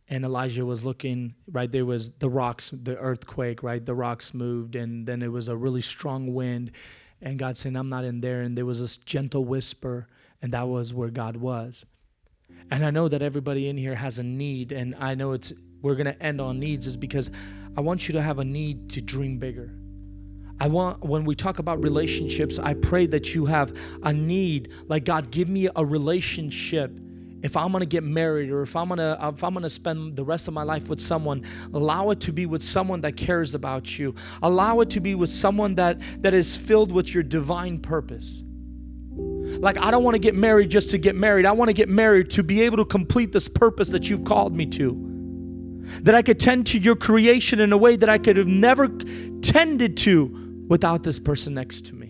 and Elijah was looking, right? There was the rocks, the earthquake, right? The rocks moved, and then it was a really strong wind. And God saying, I'm not in there. And there was this gentle whisper, and that was where God was. And I know that everybody in here has a need, and I know we're going to end on needs, is because I want you to have a need to dream bigger. When we talk about relationships, I pray that you have a need, like, God, give me a relationship. If I'm going to get married, or if I'm going to spend the rest of my life with someone, allow it to be with someone that cares about you. Allow it to be with someone that is filled with your divine purpose. Like, I don't want to get married just to get married. I want to get married to be able to complete this purpose that you've called me to. That I could tend to your creation in a way that I could have never tended to without this person next to me.